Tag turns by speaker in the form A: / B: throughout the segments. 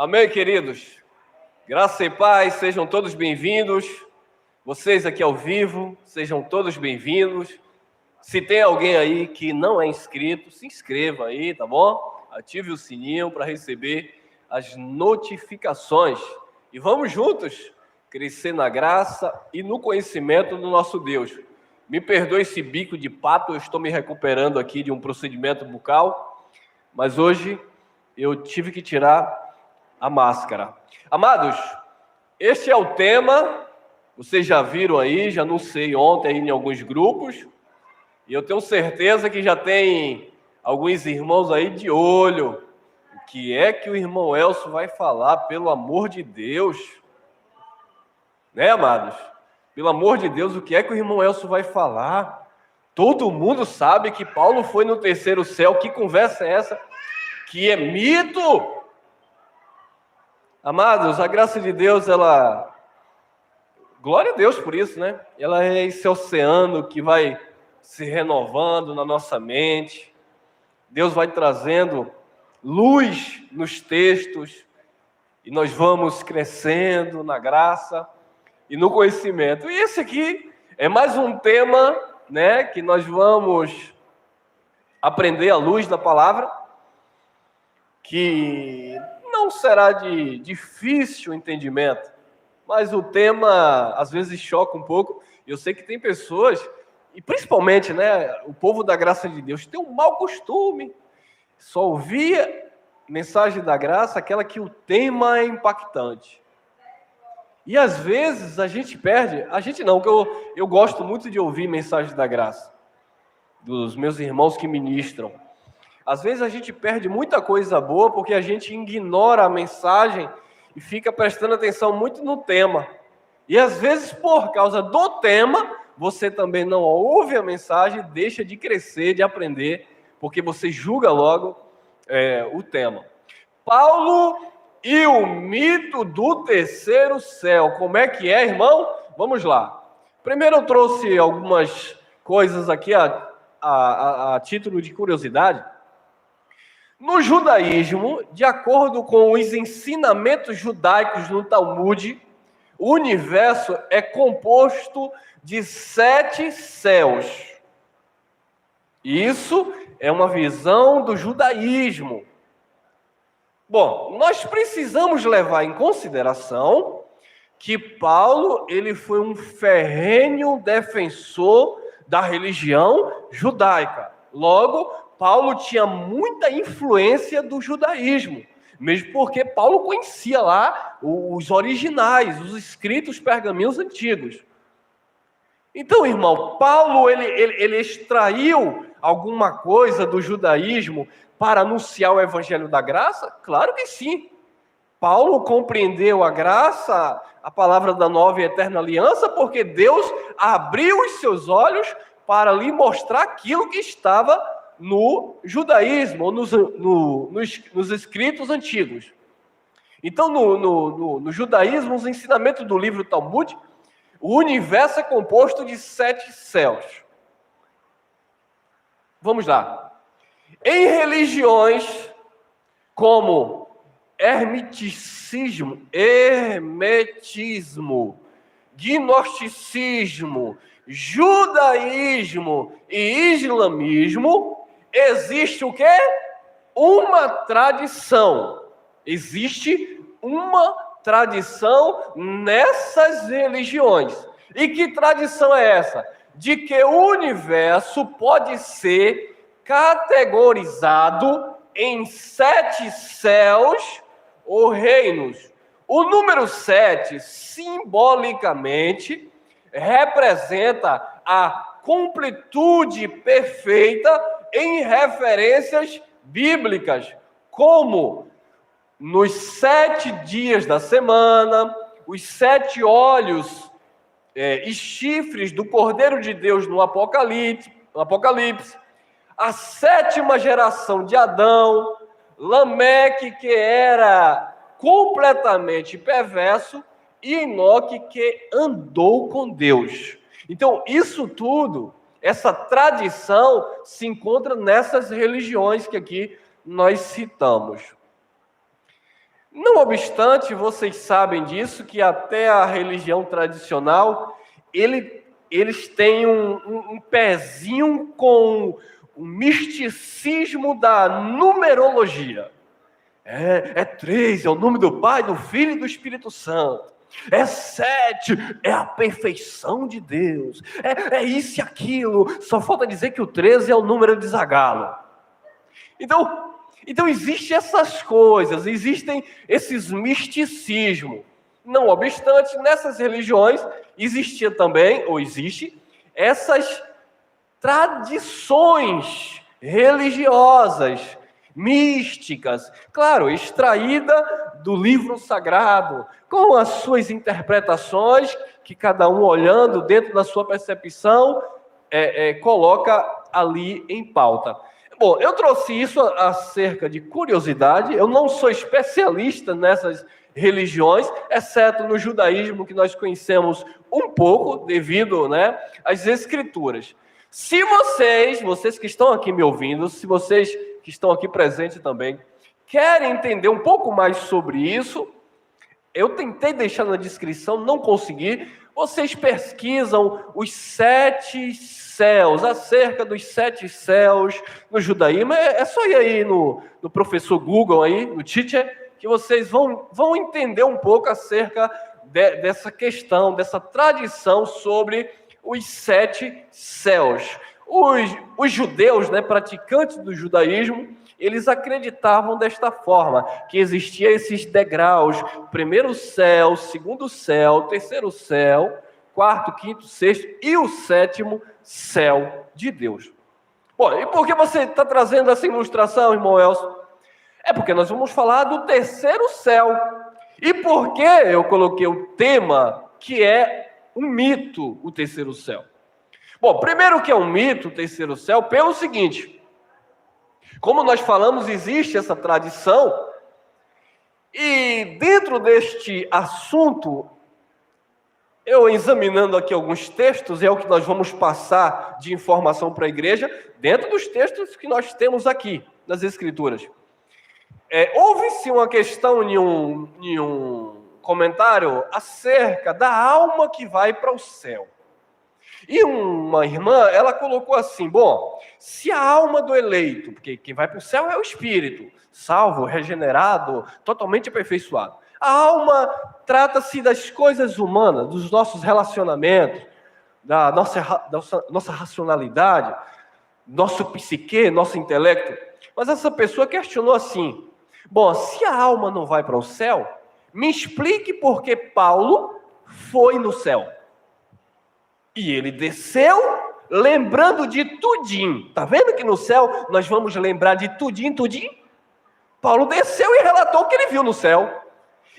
A: Amém, queridos? Graça e paz, sejam todos bem-vindos. Vocês aqui ao vivo, sejam todos bem-vindos. Se tem alguém aí que não é inscrito, se inscreva aí, tá bom? Ative o sininho para receber as notificações. E vamos juntos crescer na graça e no conhecimento do nosso Deus. Me perdoe esse bico de pato, eu estou me recuperando aqui de um procedimento bucal, mas hoje eu tive que tirar a máscara. Amados, este é o tema, vocês já viram aí, já anunciei ontem aí em alguns grupos, e eu tenho certeza que já tem alguns irmãos aí de olho. O que é que o irmão Elcio vai falar, pelo amor de Deus? Né, amados? Pelo amor de Deus, o que é que o irmão Elcio vai falar? Todo mundo sabe que Paulo foi no terceiro céu. Que conversa é essa? Que é mito! Amados, a graça de Deus, ela... Glória a Deus por isso, né? Ela é esse oceano que vai se renovando na nossa mente. Deus vai trazendo luz nos textos e nós vamos crescendo na graça e no conhecimento. E esse aqui é mais um tema, né, que nós vamos aprender à luz da palavra, que não será de difícil entendimento, mas o tema às vezes choca um pouco. Eu sei que tem pessoas, e principalmente, né, o povo da graça de Deus, tem um mau costume, só ouvir mensagem da graça, aquela que o tema é impactante. E às vezes a gente perde, a gente não, porque eu gosto muito de ouvir mensagem da graça, dos meus irmãos que ministram. Às vezes a gente perde muita coisa boa porque a gente ignora a mensagem e fica prestando atenção muito no tema. E às vezes por causa do tema, você também não ouve a mensagem, deixa de crescer, de aprender, porque você julga logo o tema. Paulo e o mito do terceiro céu. Como é que é, irmão? Vamos lá. Primeiro eu trouxe algumas coisas aqui a título de curiosidade. No judaísmo, de acordo com os ensinamentos judaicos no Talmud, o universo é composto de 7 céus. Isso é uma visão do judaísmo. Bom, nós precisamos levar em consideração que Paulo, ele foi um ferrenho defensor da religião judaica. Logo, Paulo tinha muita influência do judaísmo, mesmo porque Paulo conhecia lá os originais, os escritos pergaminhos antigos. Então, irmão, Paulo, ele extraiu alguma coisa do judaísmo para anunciar o evangelho da graça? Claro que sim. Paulo compreendeu a graça, a palavra da nova e eterna aliança, porque Deus abriu os seus olhos para lhe mostrar aquilo que estava no judaísmo, ou nos escritos antigos. Então, no judaísmo, os ensinamentos do livro Talmud, o universo é composto de 7 céus. Vamos lá. Em religiões como hermetismo, gnosticismo, judaísmo e islamismo, existe o quê? Uma tradição. Existe uma tradição nessas religiões. E que tradição é essa? De que o universo pode ser categorizado em 7 céus ou reinos. O número 7, simbolicamente, representa a completude perfeita em referências bíblicas, como nos 7 dias da semana, os 7 olhos e chifres do Cordeiro de Deus no Apocalipse, a 7ª geração de Adão, Lameque, que era completamente perverso, e Enoque, que andou com Deus. Então, isso tudo, essa tradição, se encontra nessas religiões que aqui nós citamos. Não obstante, vocês sabem disso, que até a religião tradicional, eles têm um pezinho com o misticismo da numerologia. É 3, é o nome do Pai, do Filho e do Espírito Santo. É 7, é a perfeição de Deus. É isso e aquilo. Só falta dizer que o 13 é o número de Zagalo. Então existem essas coisas, existem esses misticismos. Não obstante, nessas religiões existia também, ou existe, essas tradições religiosas, místicas, claro, extraída do livro sagrado, com as suas interpretações, que cada um olhando dentro da sua percepção, coloca ali em pauta. Bom, eu trouxe isso acerca de curiosidade. Eu não sou especialista nessas religiões, exceto no judaísmo, que nós conhecemos um pouco, devido, às escrituras. Se vocês que estão aqui me ouvindo, se vocês que estão aqui presentes também, querem entender um pouco mais sobre isso, eu tentei deixar na descrição, não consegui. Vocês pesquisam os 7 céus, acerca dos 7 céus no judaísmo. É só ir aí no professor Google, aí, no teacher, que vocês vão entender um pouco acerca dessa questão, dessa tradição sobre os 7 céus. Os judeus, praticantes do judaísmo, eles acreditavam desta forma, que existia esses degraus: primeiro céu, segundo céu, terceiro céu, quarto, quinto, sexto e o 7º céu de Deus. Bom, e por que você está trazendo essa ilustração, irmão Elcio? É porque nós vamos falar do terceiro céu. E por que eu coloquei o tema que é um mito, o terceiro céu? Bom, primeiro que é um mito, o terceiro céu, pelo seguinte: como nós falamos, existe essa tradição, e dentro deste assunto, eu examinando aqui alguns textos, é o que nós vamos passar de informação para a igreja, dentro dos textos que nós temos aqui, nas Escrituras. Houve-se uma questão em um comentário acerca da alma que vai para o céu. E uma irmã, ela colocou assim: bom, se a alma do eleito, porque quem vai para o céu é o espírito, salvo, regenerado, totalmente aperfeiçoado. A alma trata-se das coisas humanas, dos nossos relacionamentos, da nossa racionalidade, nosso psique, nosso intelecto. Mas essa pessoa questionou assim: bom, se a alma não vai para o céu, me explique por que Paulo foi no céu. E ele desceu lembrando de tudinho. Está vendo que no céu nós vamos lembrar de tudinho? Paulo desceu e relatou o que ele viu no céu.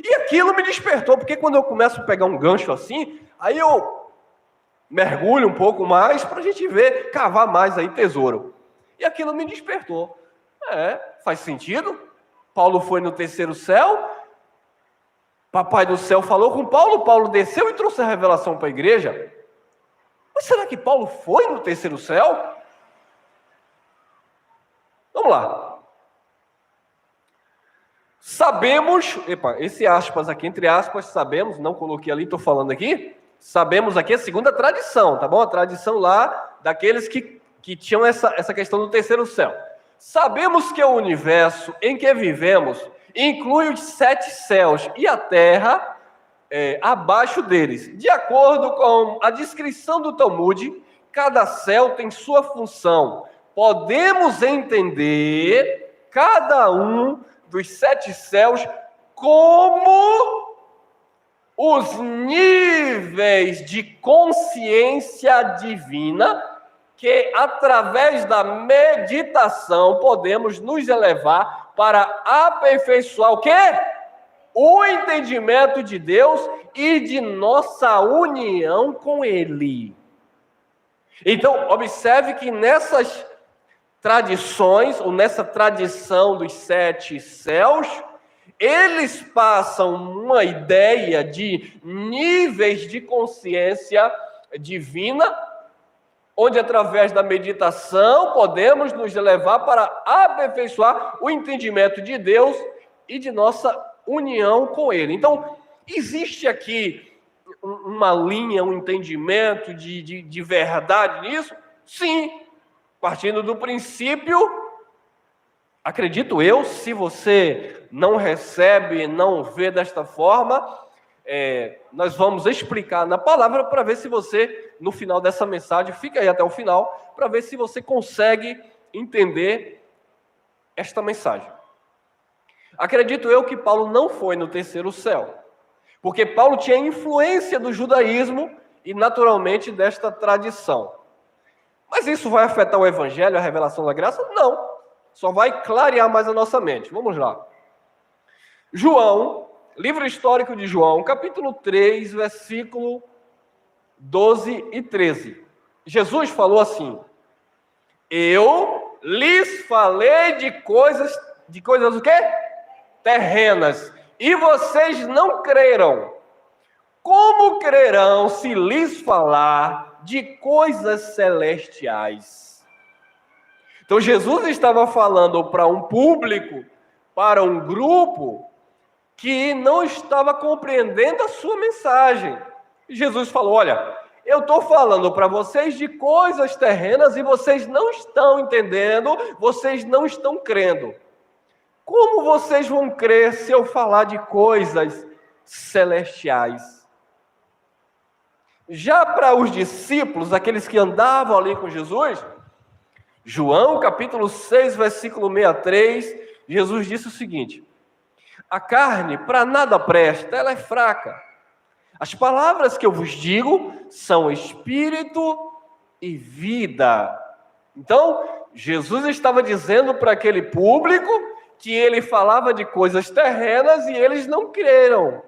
A: E aquilo me despertou, porque quando eu começo a pegar um gancho assim, aí eu mergulho um pouco mais para a gente ver, cavar mais aí tesouro. E aquilo me despertou. Faz sentido. Paulo foi no terceiro céu, Papai do céu falou com Paulo, Paulo desceu e trouxe a revelação para a igreja. Mas será que Paulo foi no terceiro céu? Vamos lá. Sabemos, esse aspas aqui, entre aspas, sabemos, não coloquei ali, estou falando aqui. Sabemos aqui a segunda tradição, tá bom? A tradição lá daqueles que tinham essa questão do terceiro céu. Sabemos que o universo em que vivemos inclui os 7 céus e a terra abaixo deles. De acordo com a descrição do Talmud, cada céu tem sua função. Podemos entender cada um dos 7 céus como os níveis de consciência divina que, através da meditação, podemos nos elevar para aperfeiçoar o quê? O entendimento de Deus e de nossa união com Ele. Então, observe que nessas tradições, ou nessa tradição dos 7 céus, eles passam uma ideia de níveis de consciência divina, onde através da meditação podemos nos elevar para aperfeiçoar o entendimento de Deus e de nossa união com Ele. Então, existe aqui uma linha, um entendimento de verdade nisso? Sim, partindo do princípio, acredito eu, se você não recebe, não vê desta forma, nós vamos explicar na palavra para ver se você, no final dessa mensagem, fica aí até o final, para ver se você consegue entender esta mensagem. Acredito eu que Paulo não foi no terceiro céu, porque Paulo tinha influência do judaísmo e naturalmente desta tradição. Mas isso vai afetar o evangelho, a revelação da graça? Não, só vai clarear mais a nossa mente. Vamos lá. João, livro histórico de João, capítulo 3, versículo 12 e 13. Jesus falou assim: eu lhes falei de coisas o quê? Terrenas, e vocês não creram. Como crerão se lhes falar de coisas celestiais? Então Jesus estava falando para um público, para um grupo que não estava compreendendo a sua mensagem. E Jesus falou: olha, eu estou falando para vocês de coisas terrenas e vocês não estão entendendo, vocês não estão crendo. Como vocês vão crer se eu falar de coisas celestiais? Já para os discípulos, aqueles que andavam ali com Jesus, João capítulo 6, versículo 63, Jesus disse o seguinte: a carne para nada presta, ela é fraca. As palavras que eu vos digo são espírito e vida. Então, Jesus estava dizendo para aquele público que ele falava de coisas terrenas e eles não creram.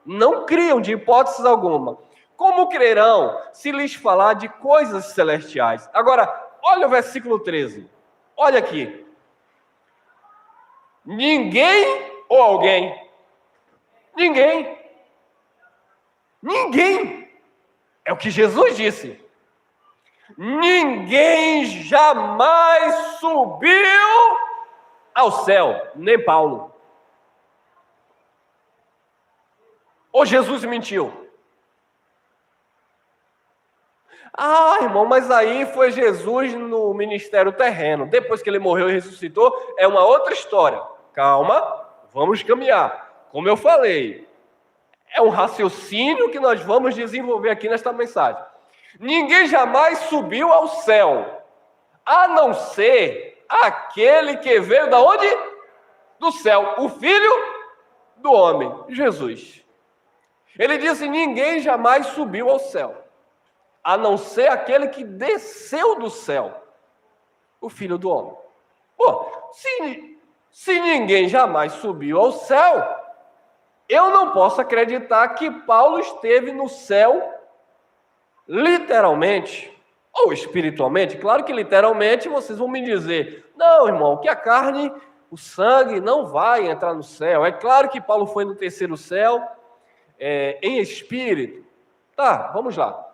A: Não criam de hipótese alguma. Como crerão se lhes falar de coisas celestiais? Agora, olha o versículo 13. Olha aqui. Ninguém ou alguém? Ninguém. Ninguém. É o que Jesus disse. Ninguém jamais subiu ao céu, nem Paulo. Ou Jesus mentiu? Ah, irmão, mas aí foi Jesus no ministério terreno. Depois que ele morreu e ressuscitou, é uma outra história. Calma, vamos caminhar. Como eu falei, é um raciocínio que nós vamos desenvolver aqui nesta mensagem. Ninguém jamais subiu ao céu, a não ser aquele que veio da onde? Do céu, o Filho do homem, Jesus. Ele disse: ninguém jamais subiu ao céu, a não ser aquele que desceu do céu, o Filho do homem. Pô, se ninguém jamais subiu ao céu, eu não posso acreditar que Paulo esteve no céu literalmente ou espiritualmente. Claro que literalmente vocês vão me dizer: não, irmão, que a carne, o sangue não vai entrar no céu. É claro que Paulo foi no terceiro céu, em espírito. Tá, vamos lá.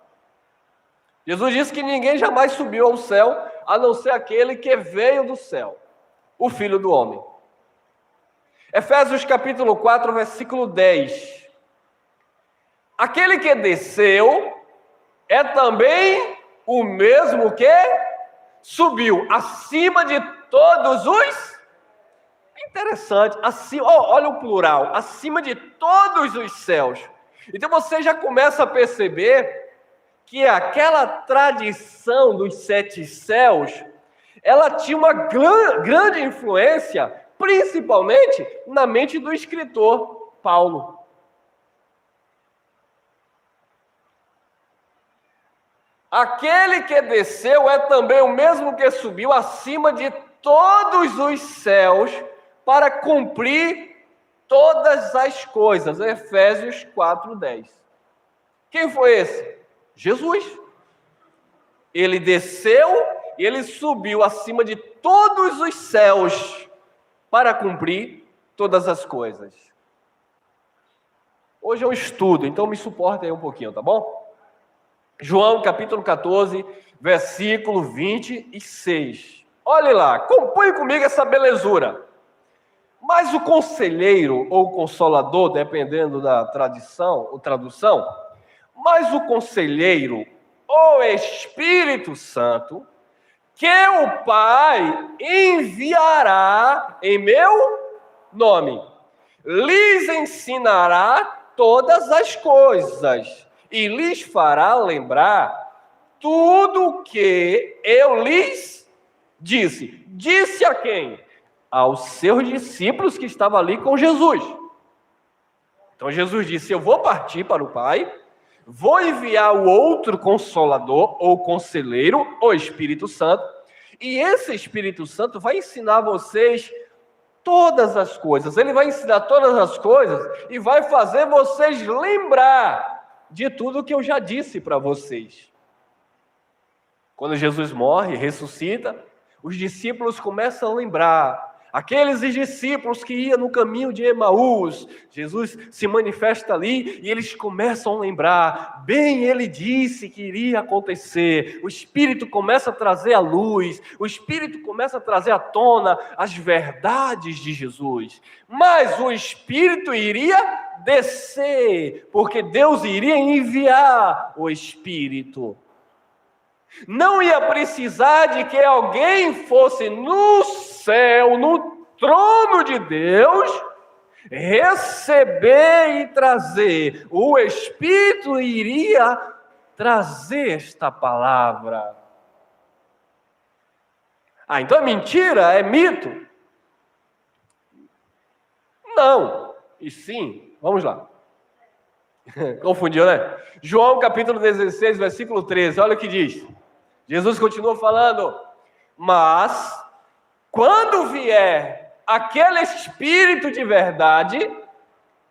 A: Jesus disse que ninguém jamais subiu ao céu, a não ser aquele que veio do céu, o Filho do homem. Efésios capítulo 4, versículo 10. Aquele que desceu é também o mesmo que subiu acima de todos os... Interessante, olha o plural, acima de todos os céus. Então você já começa a perceber que aquela tradição dos 7 céus, ela tinha uma grande influência, principalmente na mente do escritor Paulo. Aquele que desceu é também o mesmo que subiu acima de todos os céus para cumprir todas as coisas. Efésios 4:10. Quem foi esse? Jesus. Ele desceu e ele subiu acima de todos os céus para cumprir todas as coisas. Hoje é um estudo, então me suporta aí um pouquinho, tá bom? João capítulo 14, versículo 26. Olhe lá, acompanhe comigo essa belezura. Mas o conselheiro ou consolador, dependendo da tradição ou tradução, mas o conselheiro, o Espírito Santo, que o Pai enviará em meu nome, lhes ensinará todas as coisas e lhes fará lembrar tudo o que eu lhes disse. Disse a quem? Aos seus discípulos que estavam ali com Jesus. Então Jesus disse: eu vou partir para o Pai, vou enviar o outro consolador ou conselheiro, o Espírito Santo, e esse Espírito Santo vai ensinar vocês todas as coisas. Ele vai ensinar todas as coisas e vai fazer vocês lembrar de tudo que eu já disse para vocês. Quando Jesus morre, ressuscita, os discípulos começam a lembrar. Aqueles discípulos que iam no caminho de Emaús, Jesus se manifesta ali e eles começam a lembrar. Bem, ele disse que iria acontecer. O Espírito começa a trazer à luz, o Espírito começa a trazer à tona as verdades de Jesus. Mas o Espírito iria descer, porque Deus iria enviar o Espírito. Não ia precisar de que alguém fosse no céu, no trono de Deus, receber e trazer. O Espírito iria trazer esta palavra. Então é mentira? É mito? Não. E sim, vamos lá. Confundiu, né? João capítulo 16, versículo 13, olha o que diz. Jesus continua falando: mas quando vier aquele Espírito de verdade,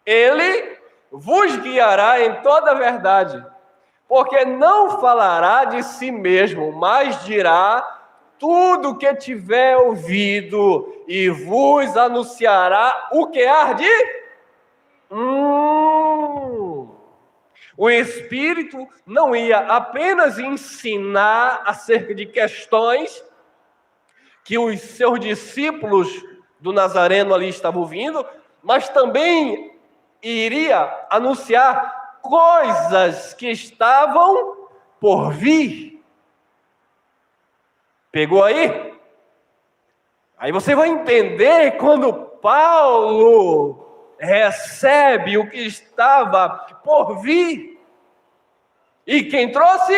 A: ele vos guiará em toda a verdade, porque não falará de si mesmo, mas dirá tudo o que tiver ouvido e vos anunciará o que há de... O Espírito não ia apenas ensinar acerca de questões que os seus discípulos do Nazareno ali estavam ouvindo, mas também iria anunciar coisas que estavam por vir. Pegou aí? Aí você vai entender quando Paulo recebe o que estava por vir. E quem trouxe?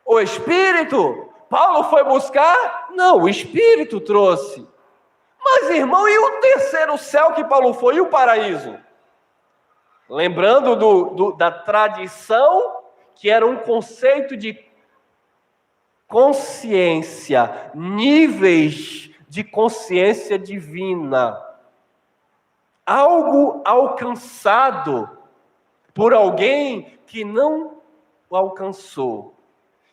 A: O Espírito. Paulo foi buscar? Não, o Espírito trouxe. Mas, irmão, e o terceiro céu que Paulo foi? E o paraíso? Lembrando da tradição, que era um conceito de consciência, níveis de consciência divina. Algo alcançado por alguém que não o alcançou.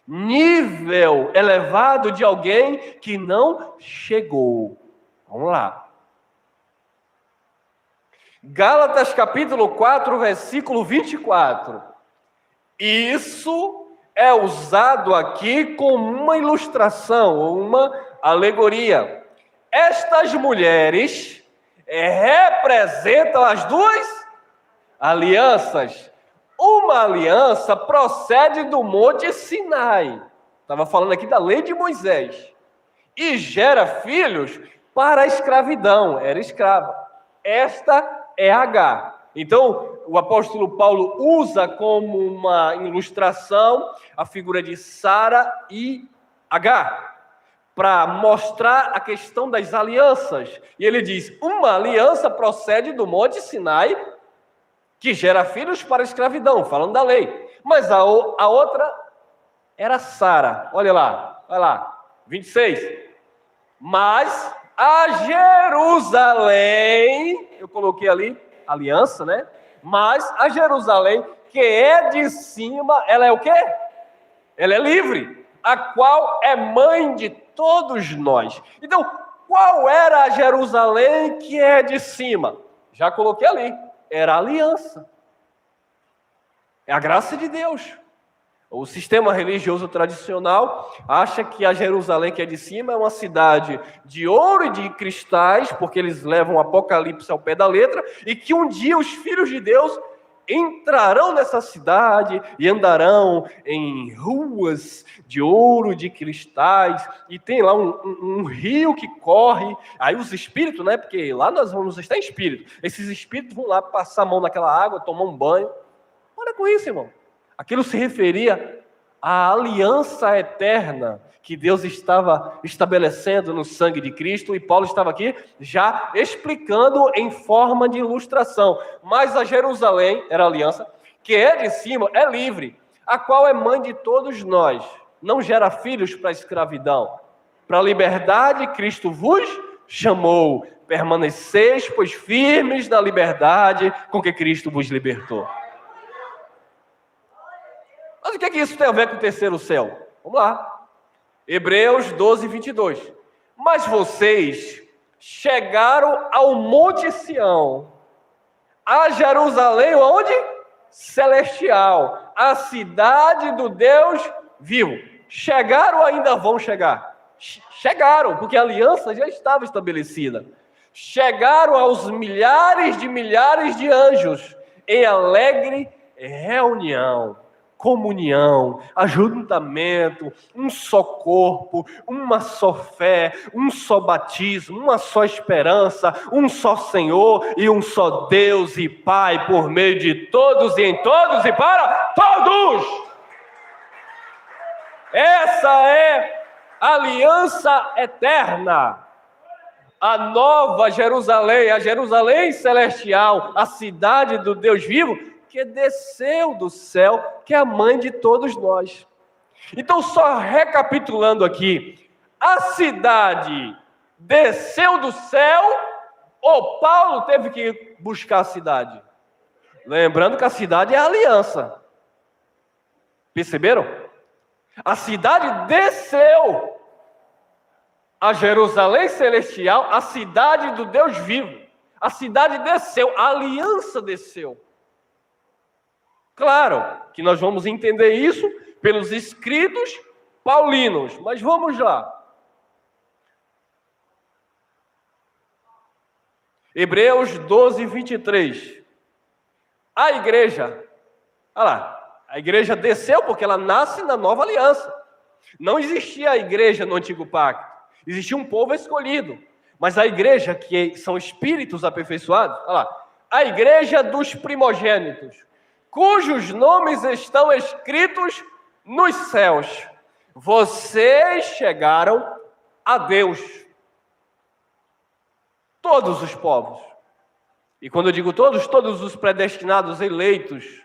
A: Nível elevado de alguém que não chegou. Vamos lá. Gálatas capítulo 4, versículo 24. Isso é usado aqui como uma ilustração, ou uma alegoria. Estas mulheres representam as duas alianças. Uma aliança procede do Monte Sinai. Estava falando aqui da lei de Moisés. E gera filhos para a escravidão. Era escrava. Esta é Agar. Então, o apóstolo Paulo usa como uma ilustração a figura de Sara e Agar, para mostrar a questão das alianças. E ele diz: uma aliança procede do Monte Sinai, que gera filhos para a escravidão, falando da lei. Mas a outra era Sara. Olha lá, vai lá, 26. Mas a Jerusalém, eu coloquei ali, aliança, né? Mas a Jerusalém, que é de cima, ela é o quê? Ela é livre, a qual é mãe de todos nós. Então, qual era a Jerusalém que é de cima? Já coloquei ali, era a aliança. É a graça de Deus. O sistema religioso tradicional acha que a Jerusalém que é de cima é uma cidade de ouro e de cristais, porque eles levam o Apocalipse ao pé da letra, e que um dia os filhos de Deus entrarão nessa cidade e andarão em ruas de ouro, de cristais, e tem lá um rio que corre, aí os espíritos, né, porque lá nós vamos estar em espírito, esses espíritos vão lá passar a mão naquela água, tomar um banho. Olha com isso, irmão. Aquilo se referia à aliança eterna que Deus estava estabelecendo no sangue de Cristo, e Paulo estava aqui já explicando em forma de ilustração. Mas a Jerusalém, era a aliança, que é de cima, é livre, a qual é mãe de todos nós, não gera filhos para a escravidão. Para a liberdade, Cristo vos chamou. Permaneceis, pois, firmes na liberdade com que Cristo vos libertou. Mas o que é que isso tem a ver com o terceiro céu? Vamos lá. Hebreus 12, 22. Mas vocês chegaram ao Monte Sião, a Jerusalém, onde? Celestial, a cidade do Deus vivo. Chegaram ou ainda vão chegar? Chegaram, porque a aliança já estava estabelecida. Chegaram aos milhares de anjos em alegre reunião. Comunhão, ajuntamento, um só corpo, uma só fé, um só batismo, uma só esperança, um só Senhor e um só Deus e Pai, por meio de todos e em todos e para todos. Essa é a aliança eterna, a nova Jerusalém, a Jerusalém celestial, a cidade do Deus vivo, que desceu do céu, que é a mãe de todos nós. Então, só recapitulando aqui, a cidade desceu do céu, ou Paulo teve que buscar a cidade? Lembrando que a cidade é a aliança. Perceberam? A cidade desceu. A Jerusalém celestial, a cidade do Deus vivo. A cidade desceu, a aliança desceu. Claro que nós vamos entender isso pelos escritos paulinos, mas vamos lá. Hebreus 12, 23. A igreja, olha lá, a igreja desceu porque ela nasce na nova aliança. Não existia a igreja no antigo pacto, existia um povo escolhido, mas a igreja, que são espíritos aperfeiçoados, olha lá, a igreja dos primogênitos, cujos nomes estão escritos nos céus. Vocês chegaram a Deus. Todos os povos. E quando eu digo todos, todos os predestinados, eleitos,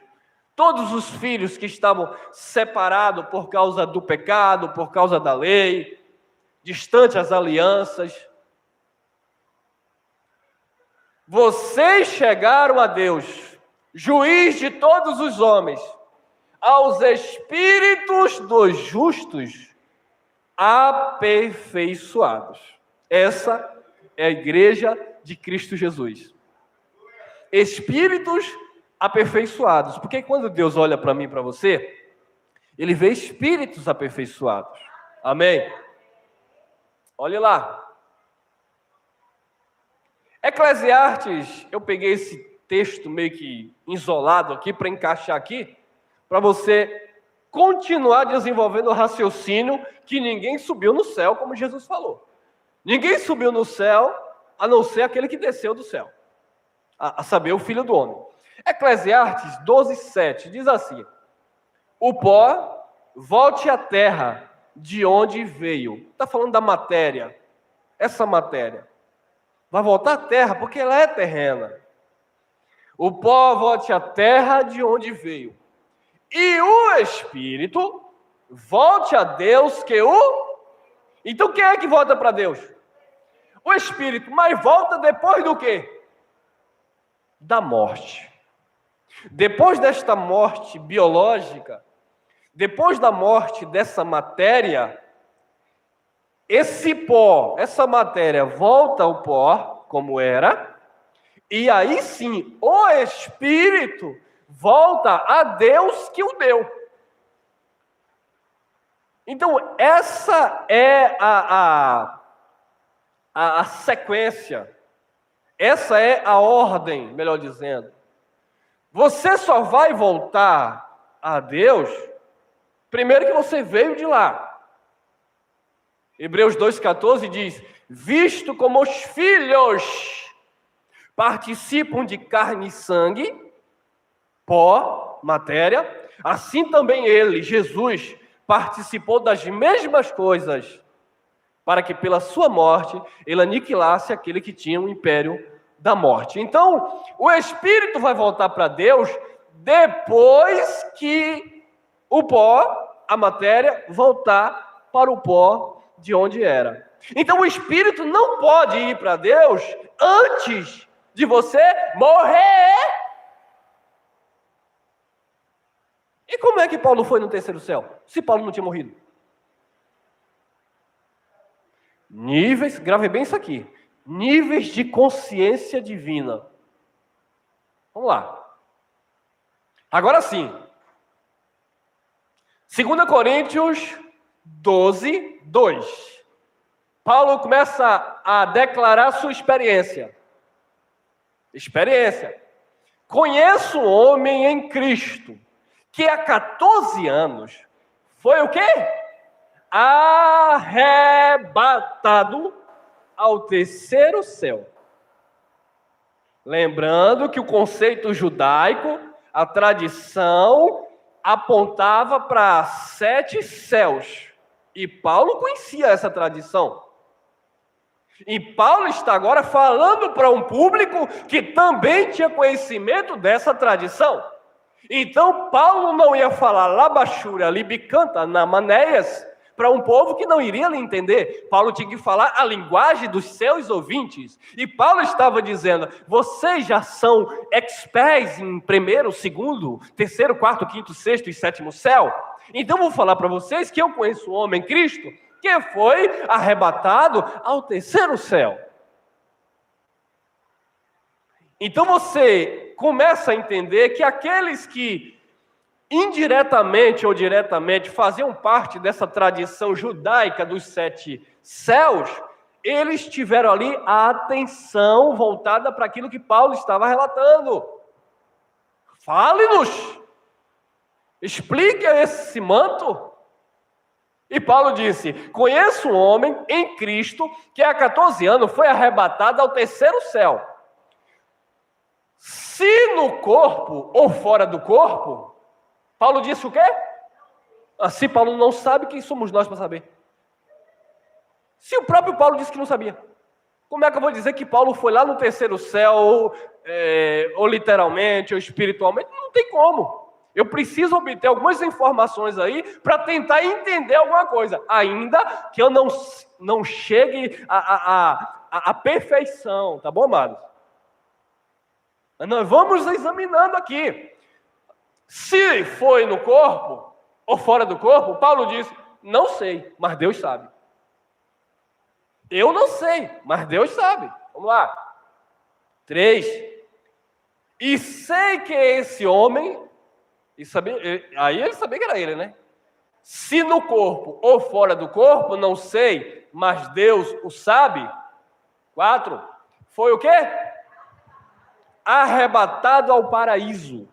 A: todos os filhos que estavam separados por causa do pecado, por causa da lei, distante as alianças. Vocês chegaram a Deus, juiz de todos os homens, aos espíritos dos justos aperfeiçoados. Essa é a igreja de Cristo Jesus. Espíritos aperfeiçoados. Porque quando Deus olha para mim e para você, Ele vê espíritos aperfeiçoados. Amém? Olhe lá. Eclesiastes, eu peguei esse texto meio que isolado aqui para encaixar aqui, para você continuar desenvolvendo o raciocínio que ninguém subiu no céu, como Jesus falou. Ninguém subiu no céu, a não ser aquele que desceu do céu, a saber, o Filho do Homem. Eclesiastes 12, 7 diz assim: o pó volte à terra de onde veio. Está falando da matéria. Essa matéria vai voltar à terra porque ela é terrena. O pó volte à terra de onde veio. E o Espírito volte a Deus que o... Então quem é que volta para Deus? O Espírito. Mas volta depois do quê? Da morte. Depois desta morte biológica, depois da morte dessa matéria, esse pó, essa matéria volta ao pó, como era, e aí sim, o Espírito volta a Deus que o deu. Então, essa é a sequência, essa é a ordem, melhor dizendo. Você só vai voltar a Deus primeiro que você veio de lá. Hebreus 2,14 diz: visto como os filhos participam de carne e sangue, pó, matéria, assim também ele, Jesus, participou das mesmas coisas, para que pela sua morte ele aniquilasse aquele que tinha o império da morte. Então, o Espírito vai voltar para Deus depois que o pó, a matéria, voltar para o pó de onde era. Então, o Espírito não pode ir para Deus antes de você morrer. E como é que Paulo foi no terceiro céu, se Paulo não tinha morrido? Níveis, grave bem isso aqui, níveis de consciência divina. Vamos lá. Agora sim. 2 Coríntios 12, 2. Paulo começa a declarar sua experiência. Conheço um homem em Cristo, que há 14 anos foi o quê? Arrebatado ao terceiro céu. Lembrando que o conceito judaico, a tradição, apontava para 7 céus. E Paulo conhecia essa tradição. E Paulo está agora falando para um público que também tinha conhecimento dessa tradição. Então, Paulo não ia falar labachura, libicanta, namaneias, para um povo que não iria lhe entender. Paulo tinha que falar a linguagem dos seus ouvintes. E Paulo estava dizendo: vocês já são experts em primeiro, segundo, terceiro, quarto, quinto, sexto e sétimo céu. Então, vou falar para vocês que eu conheço um homem, Cristo, que foi arrebatado ao terceiro céu. Então você começa a entender que aqueles que indiretamente ou diretamente faziam parte dessa tradição judaica dos 7 céus, eles tiveram ali a atenção voltada para aquilo que Paulo estava relatando. Fale-nos! Explique esse manto. E Paulo disse: conheço um homem em Cristo que há 14 anos foi arrebatado ao terceiro céu. Se no corpo ou fora do corpo, Paulo disse o quê? Se Paulo não sabe, quem somos nós para saber? Se o próprio Paulo disse que não sabia, como é que eu vou dizer que Paulo foi lá no terceiro céu, ou literalmente, ou espiritualmente? Não tem como. Eu preciso obter algumas informações aí para tentar entender alguma coisa, ainda que eu não chegue à perfeição, tá bom, amados? Mas nós vamos examinando aqui. Se foi no corpo ou fora do corpo, Paulo diz: não sei, mas Deus sabe. Eu não sei, mas Deus sabe. Vamos lá. 3. E sei que esse homem... aí ele sabia que era ele, né? Se no corpo ou fora do corpo, não sei, mas Deus o sabe. 4. Foi o quê? Arrebatado ao paraíso.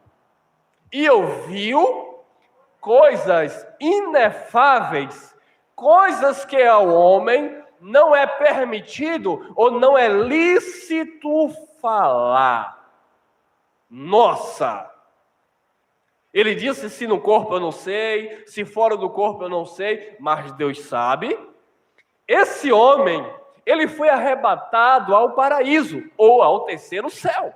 A: E ouviu coisas inefáveis, coisas que ao homem não é permitido ou não é lícito falar. Nossa! Ele disse: se no corpo eu não sei, se fora do corpo eu não sei, mas Deus sabe. Esse homem, ele foi arrebatado ao paraíso, ou ao terceiro céu.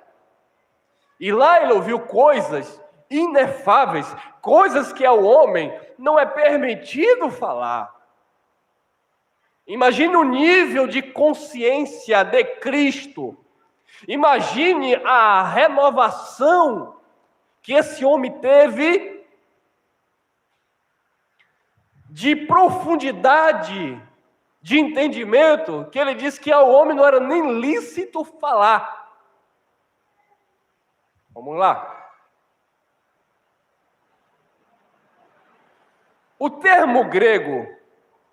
A: E lá ele ouviu coisas inefáveis, coisas que ao homem não é permitido falar. Imagine o nível de consciência de Cristo. Imagine a renovação que esse homem teve de profundidade, de entendimento, que ele disse que ao homem não era nem lícito falar. Vamos lá. O termo grego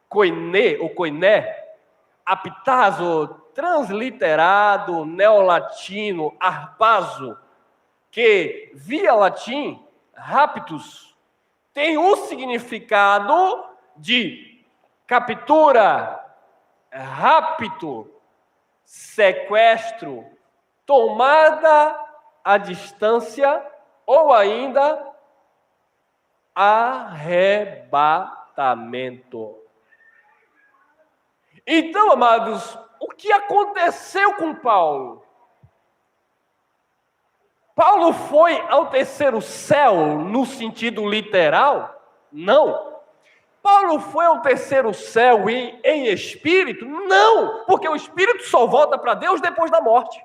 A: koiné, ou koiné, aptazo, transliterado, neolatino, harpazo, que via latim, raptus, tem o significado de captura, rapto, sequestro, tomada à distância ou ainda arrebatamento. Então, amados, o que aconteceu com Paulo? Paulo foi ao terceiro céu no sentido literal? Não. Paulo foi ao terceiro céu em espírito? Não, porque o espírito só volta para Deus depois da morte.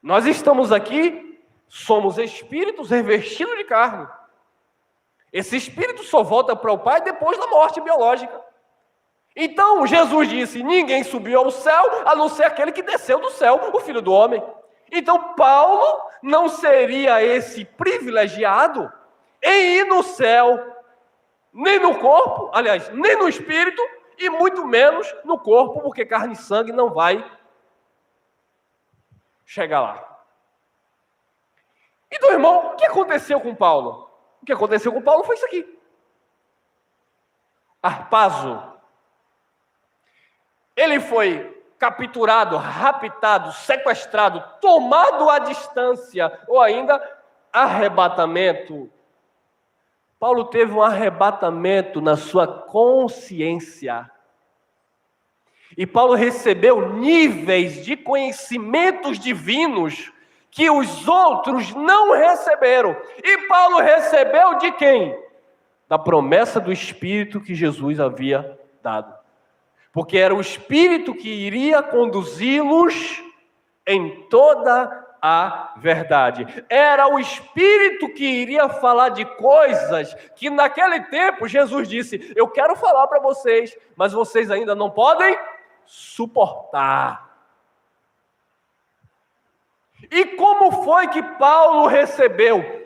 A: Nós estamos aqui, somos espíritos revestidos de carne. Esse espírito só volta para o Pai depois da morte biológica. Então, Jesus disse, ninguém subiu ao céu, a não ser aquele que desceu do céu, o Filho do Homem. Então, Paulo não seria esse privilegiado em ir no céu, nem no corpo, aliás, nem no espírito, e muito menos no corpo, porque carne e sangue não vai chegar lá. Então, irmão, o que aconteceu com Paulo? O que aconteceu com Paulo foi isso aqui. Harpazo. Ele foi capturado, raptado, sequestrado, tomado à distância, ou ainda arrebatamento. Paulo teve um arrebatamento na sua consciência. E Paulo recebeu níveis de conhecimentos divinos que os outros não receberam. E Paulo recebeu de quem? Da promessa do Espírito que Jesus havia dado. Porque era o Espírito que iria conduzi-los em toda a verdade. Era o Espírito que iria falar de coisas que naquele tempo Jesus disse, eu quero falar para vocês, mas vocês ainda não podem suportar. E como foi que Paulo recebeu?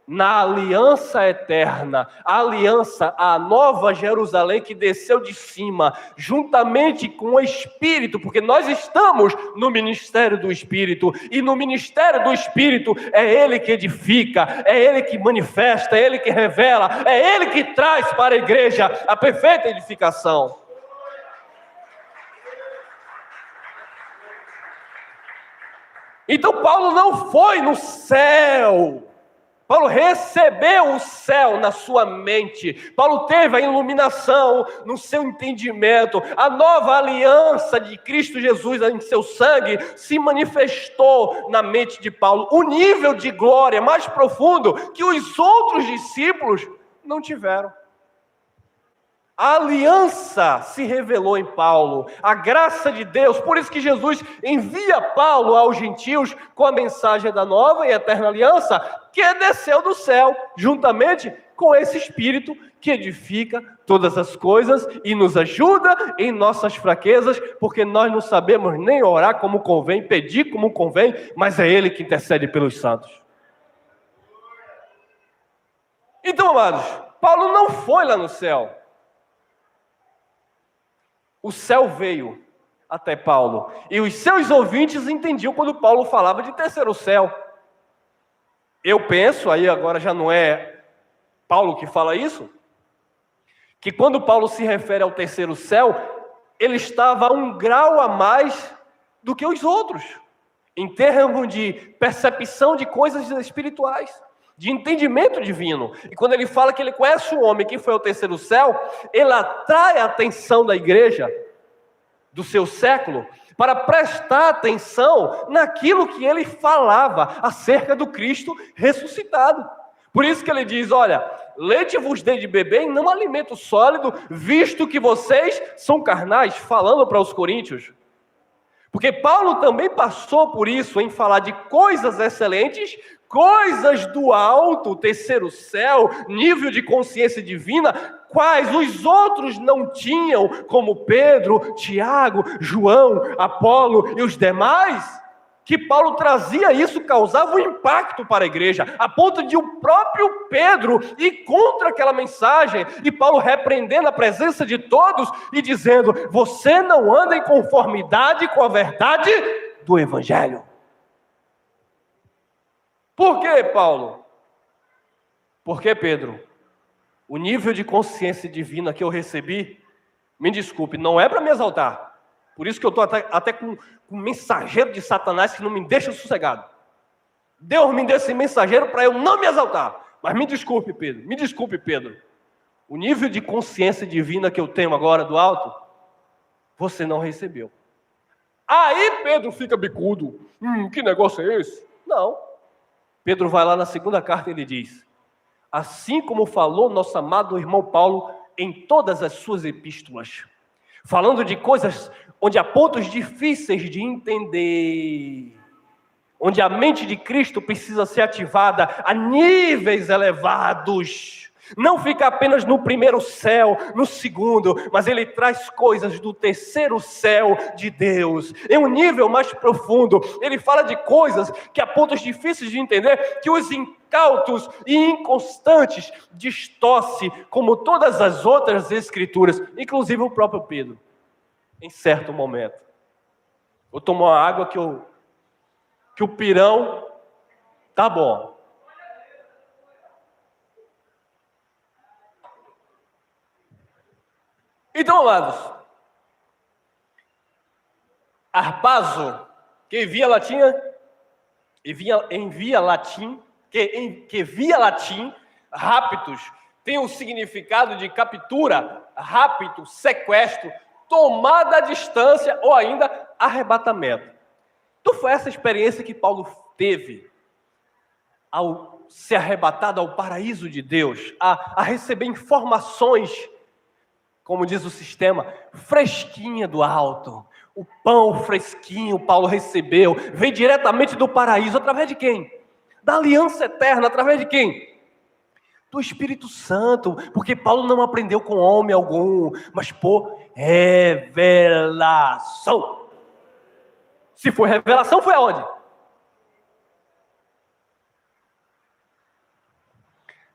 A: Na aliança eterna, a aliança, a nova Jerusalém que desceu de cima, juntamente com o Espírito, porque nós estamos no ministério do Espírito, e no ministério do Espírito é Ele que edifica, é Ele que manifesta, é Ele que revela, é Ele que traz para a igreja a perfeita edificação. Então Paulo não foi no céu. Paulo recebeu o céu na sua mente. Paulo teve a iluminação no seu entendimento. A nova aliança de Cristo Jesus em seu sangue se manifestou na mente de Paulo. O nível de glória mais profundo que os outros discípulos não tiveram. A aliança se revelou em Paulo, a graça de Deus, por isso que Jesus envia Paulo aos gentios com a mensagem da nova e eterna aliança, que desceu do céu, juntamente com esse Espírito que edifica todas as coisas e nos ajuda em nossas fraquezas, porque nós não sabemos nem orar como convém, pedir como convém, mas é Ele que intercede pelos santos. Então, amados, Paulo não foi lá no céu. O céu veio até Paulo. E os seus ouvintes entendiam quando Paulo falava de terceiro céu. Eu penso, aí agora já não é Paulo que fala isso, que quando Paulo se refere ao terceiro céu, ele estava a um grau a mais do que os outros, em termos de percepção de coisas espirituais, de entendimento divino. E quando ele fala que ele conhece o homem que foi ao terceiro céu, ele atrai a atenção da igreja do seu século para prestar atenção naquilo que ele falava acerca do Cristo ressuscitado. Por isso que ele diz, olha, leite vos dei de beber e não alimento sólido, visto que vocês são carnais, falando para os coríntios. Porque Paulo também passou por isso, em falar de coisas excelentes, coisas do alto, terceiro céu, nível de consciência divina, quais os outros não tinham, como Pedro, Tiago, João, Apolo e os demais, que Paulo trazia isso, causava um impacto para a igreja, a ponto de o próprio Pedro ir contra aquela mensagem, e Paulo repreendendo a presença de todos e dizendo: você não anda em conformidade com a verdade do Evangelho. Por quê, Paulo? Porque, Pedro, o nível de consciência divina que eu recebi, me desculpe, não é para me exaltar. Por isso que eu estou até com um mensageiro de Satanás que não me deixa sossegado. Deus me deu esse mensageiro para eu não me exaltar. Mas me desculpe, Pedro. O nível de consciência divina que eu tenho agora do alto, você não recebeu. Aí Pedro fica bicudo. Que negócio é esse? Não. Pedro vai lá na segunda carta e ele diz: assim como falou nosso amado irmão Paulo em todas as suas epístolas, falando de coisas onde há pontos difíceis de entender, onde a mente de Cristo precisa ser ativada a níveis elevados. Não fica apenas no primeiro céu, no segundo, mas ele traz coisas do terceiro céu de Deus, em um nível mais profundo. Ele fala de coisas que há pontos difíceis de entender, que os incautos e inconstantes distorce, como todas as outras escrituras, inclusive o próprio Pedro, em certo momento. Vou tomar uma água que o pirão tá bom. Então, amados, Harpazo, que via latim, raptus, tem o significado de captura, rapto, sequestro, tomada à distância ou ainda arrebatamento. Então foi essa experiência que Paulo teve ao ser arrebatado ao paraíso de Deus, a receber informações, como diz o sistema, fresquinha do alto. O pão fresquinho Paulo recebeu, veio diretamente do paraíso, através de quem? Da aliança eterna, através de quem? Do Espírito Santo, porque Paulo não aprendeu com homem algum, mas por revelação. Se foi revelação, foi aonde?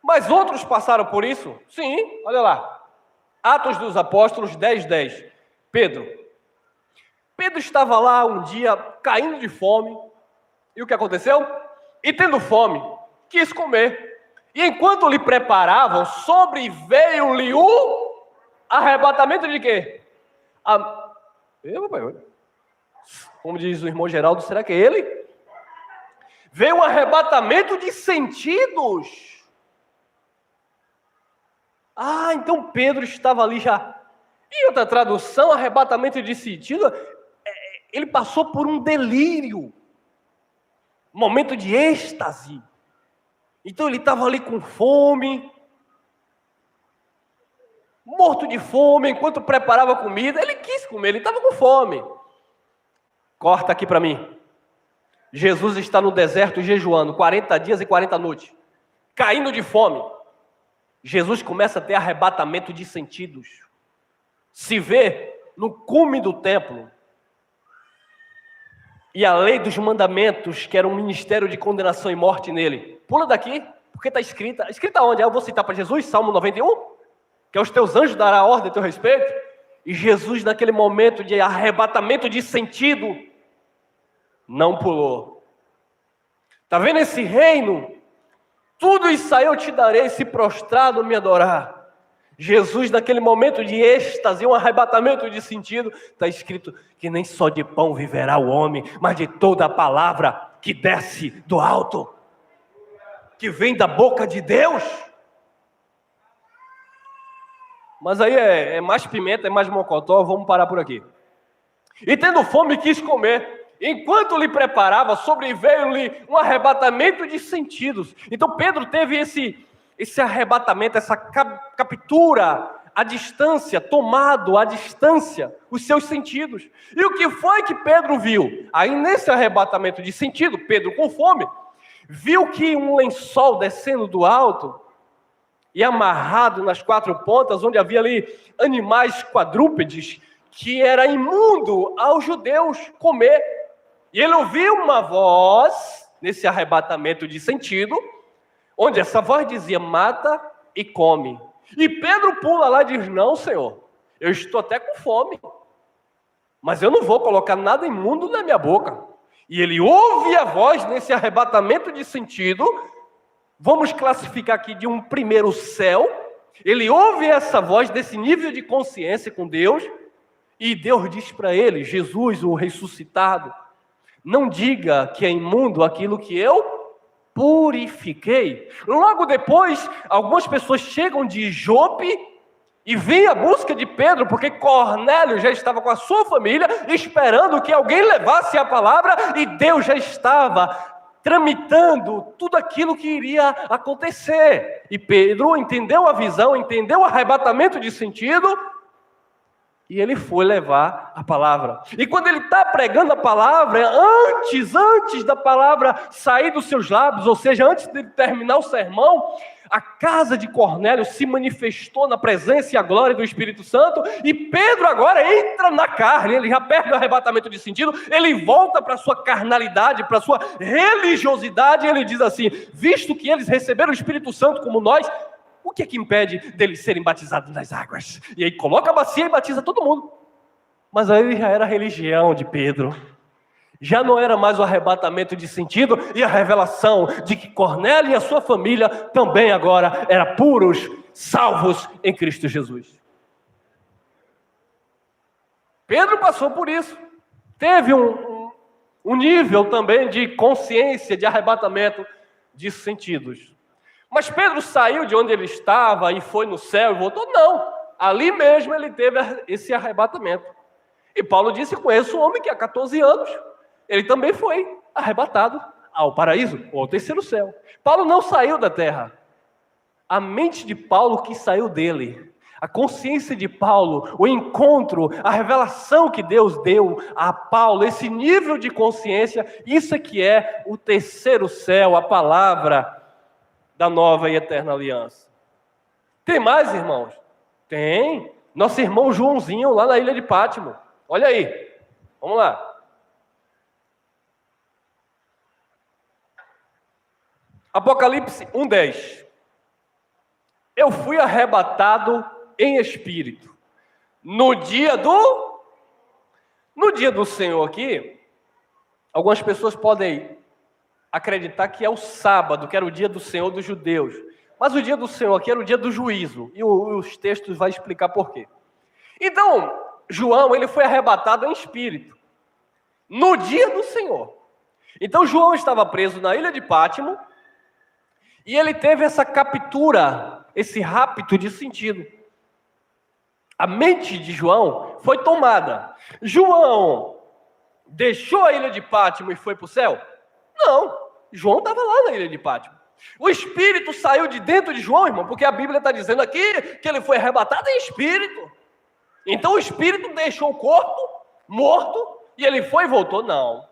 A: Mas outros passaram por isso? Sim, olha lá. Atos dos Apóstolos 10:10. Pedro estava lá um dia caindo de fome. E o que aconteceu? E tendo fome, quis comer. E enquanto lhe preparavam, sobreveio-lhe o arrebatamento de quê? Como diz o irmão Geraldo, será que é ele? Veio um arrebatamento de sentidos. Então Pedro estava ali já. Em outra tradução, arrebatamento de sentido, ele passou por um delírio, momento de êxtase. Então ele estava ali com fome, morto de fome, enquanto preparava comida, ele quis comer, ele estava com fome. Corta aqui para mim. Jesus está no deserto jejuando, 40 dias e 40 noites, caindo de fome. Jesus começa a ter arrebatamento de sentidos. Se vê no cume do templo. E a lei dos mandamentos, que era um ministério de condenação e morte nele. Pula daqui, porque está escrita. Escrita onde? Eu vou citar para Jesus, Salmo 91. Que aos teus anjos dará ordem a teu respeito. E Jesus, naquele momento de arrebatamento de sentido, não pulou. Está vendo esse reino? Tudo isso aí eu te darei se prostrado me adorar. Jesus, naquele momento de êxtase, um arrebatamento de sentido, está escrito que nem só de pão viverá o homem, mas de toda a palavra que desce do alto, que vem da boca de Deus. Mas aí é mais pimenta, é mais mocotó, vamos parar por aqui. E tendo fome quis comer. Enquanto lhe preparava, sobreveio-lhe um arrebatamento de sentidos. Então Pedro teve esse arrebatamento, essa captura à distância, tomado à distância os seus sentidos. E o que foi que Pedro viu? Aí nesse arrebatamento de sentido, Pedro com fome, viu que um lençol descendo do alto e amarrado nas quatro pontas, onde havia ali animais quadrúpedes, que era imundo aos judeus comer. E ele ouviu uma voz, nesse arrebatamento de sentido, onde essa voz dizia, mata e come. E Pedro pula lá e diz, não, Senhor, eu estou até com fome, mas eu não vou colocar nada imundo na minha boca. E ele ouve a voz nesse arrebatamento de sentido, vamos classificar aqui de um primeiro céu, ele ouve essa voz desse nível de consciência com Deus, e Deus diz para ele, Jesus, o ressuscitado, não diga que é imundo aquilo que eu purifiquei. Logo depois, algumas pessoas chegam de Jope e vêm à busca de Pedro, porque Cornélio já estava com a sua família, esperando que alguém levasse a palavra, e Deus já estava tramitando tudo aquilo que iria acontecer. E Pedro entendeu a visão, entendeu o arrebatamento de sentido, e ele foi levar a palavra. E quando ele está pregando a palavra, antes da palavra sair dos seus lábios, ou seja, antes de terminar o sermão, a casa de Cornélio se manifestou na presença e a glória do Espírito Santo, e Pedro agora entra na carne, ele já perde o arrebatamento de sentido, ele volta para a sua carnalidade, para a sua religiosidade, e ele diz assim, visto que eles receberam o Espírito Santo como nós, o que é que impede deles serem batizados nas águas? E aí coloca a bacia e batiza todo mundo. Mas aí já era a religião de Pedro. Já não era mais o arrebatamento de sentido e a revelação de que Cornélio e a sua família também agora eram puros, salvos em Cristo Jesus. Pedro passou por isso. Teve um nível também de consciência, de arrebatamento de sentidos. Mas Pedro saiu de onde ele estava e foi no céu e voltou? Não. Ali mesmo ele teve esse arrebatamento. E Paulo disse, conheço um homem que há 14 anos, ele também foi arrebatado ao paraíso, ou ao terceiro céu. Paulo não saiu da terra. A mente de Paulo que saiu dele. A consciência de Paulo, o encontro, a revelação que Deus deu a Paulo, esse nível de consciência, isso é que é o terceiro céu, a palavra da nova e eterna aliança. Tem mais, irmãos? Tem. Nosso irmão Joãozinho lá na ilha de Pátimo. Olha aí. Vamos lá. Apocalipse 1:10. Eu fui arrebatado em espírito. No dia do Senhor aqui, algumas pessoas podem acreditar que é o sábado, que era o dia do Senhor dos judeus. Mas o dia do Senhor aqui era o dia do juízo. E os textos vão explicar por quê. Então, João, ele foi arrebatado em espírito. No dia do Senhor. Então, João estava preso na ilha de Pátimo. E ele teve essa captura, esse rapto de sentido. A mente de João foi tomada. João deixou a ilha de Pátimo e foi para o céu? Não, João estava lá na ilha de Pátimo. O Espírito saiu de dentro de João, irmão, porque a Bíblia está dizendo aqui que ele foi arrebatado em Espírito. Então o Espírito deixou o corpo morto e ele foi e voltou? Não.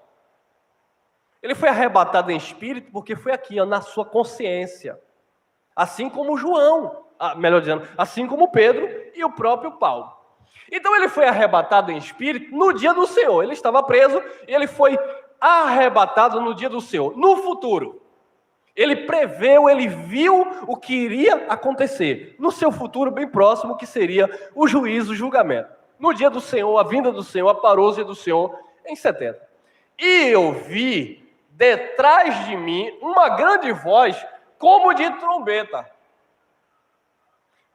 A: Ele foi arrebatado em Espírito porque foi aqui, ó, na sua consciência. Assim como João, melhor dizendo, assim como Pedro e o próprio Paulo. Então ele foi arrebatado em Espírito no dia do Senhor. Ele estava preso e ele foi arrebatado no dia do Senhor. No futuro, ele preveu, ele viu o que iria acontecer no seu futuro bem próximo, que seria o juízo, o julgamento. No dia do Senhor, a vinda do Senhor, a parousia do Senhor, em 70. E eu vi detrás de mim uma grande voz, como de trombeta.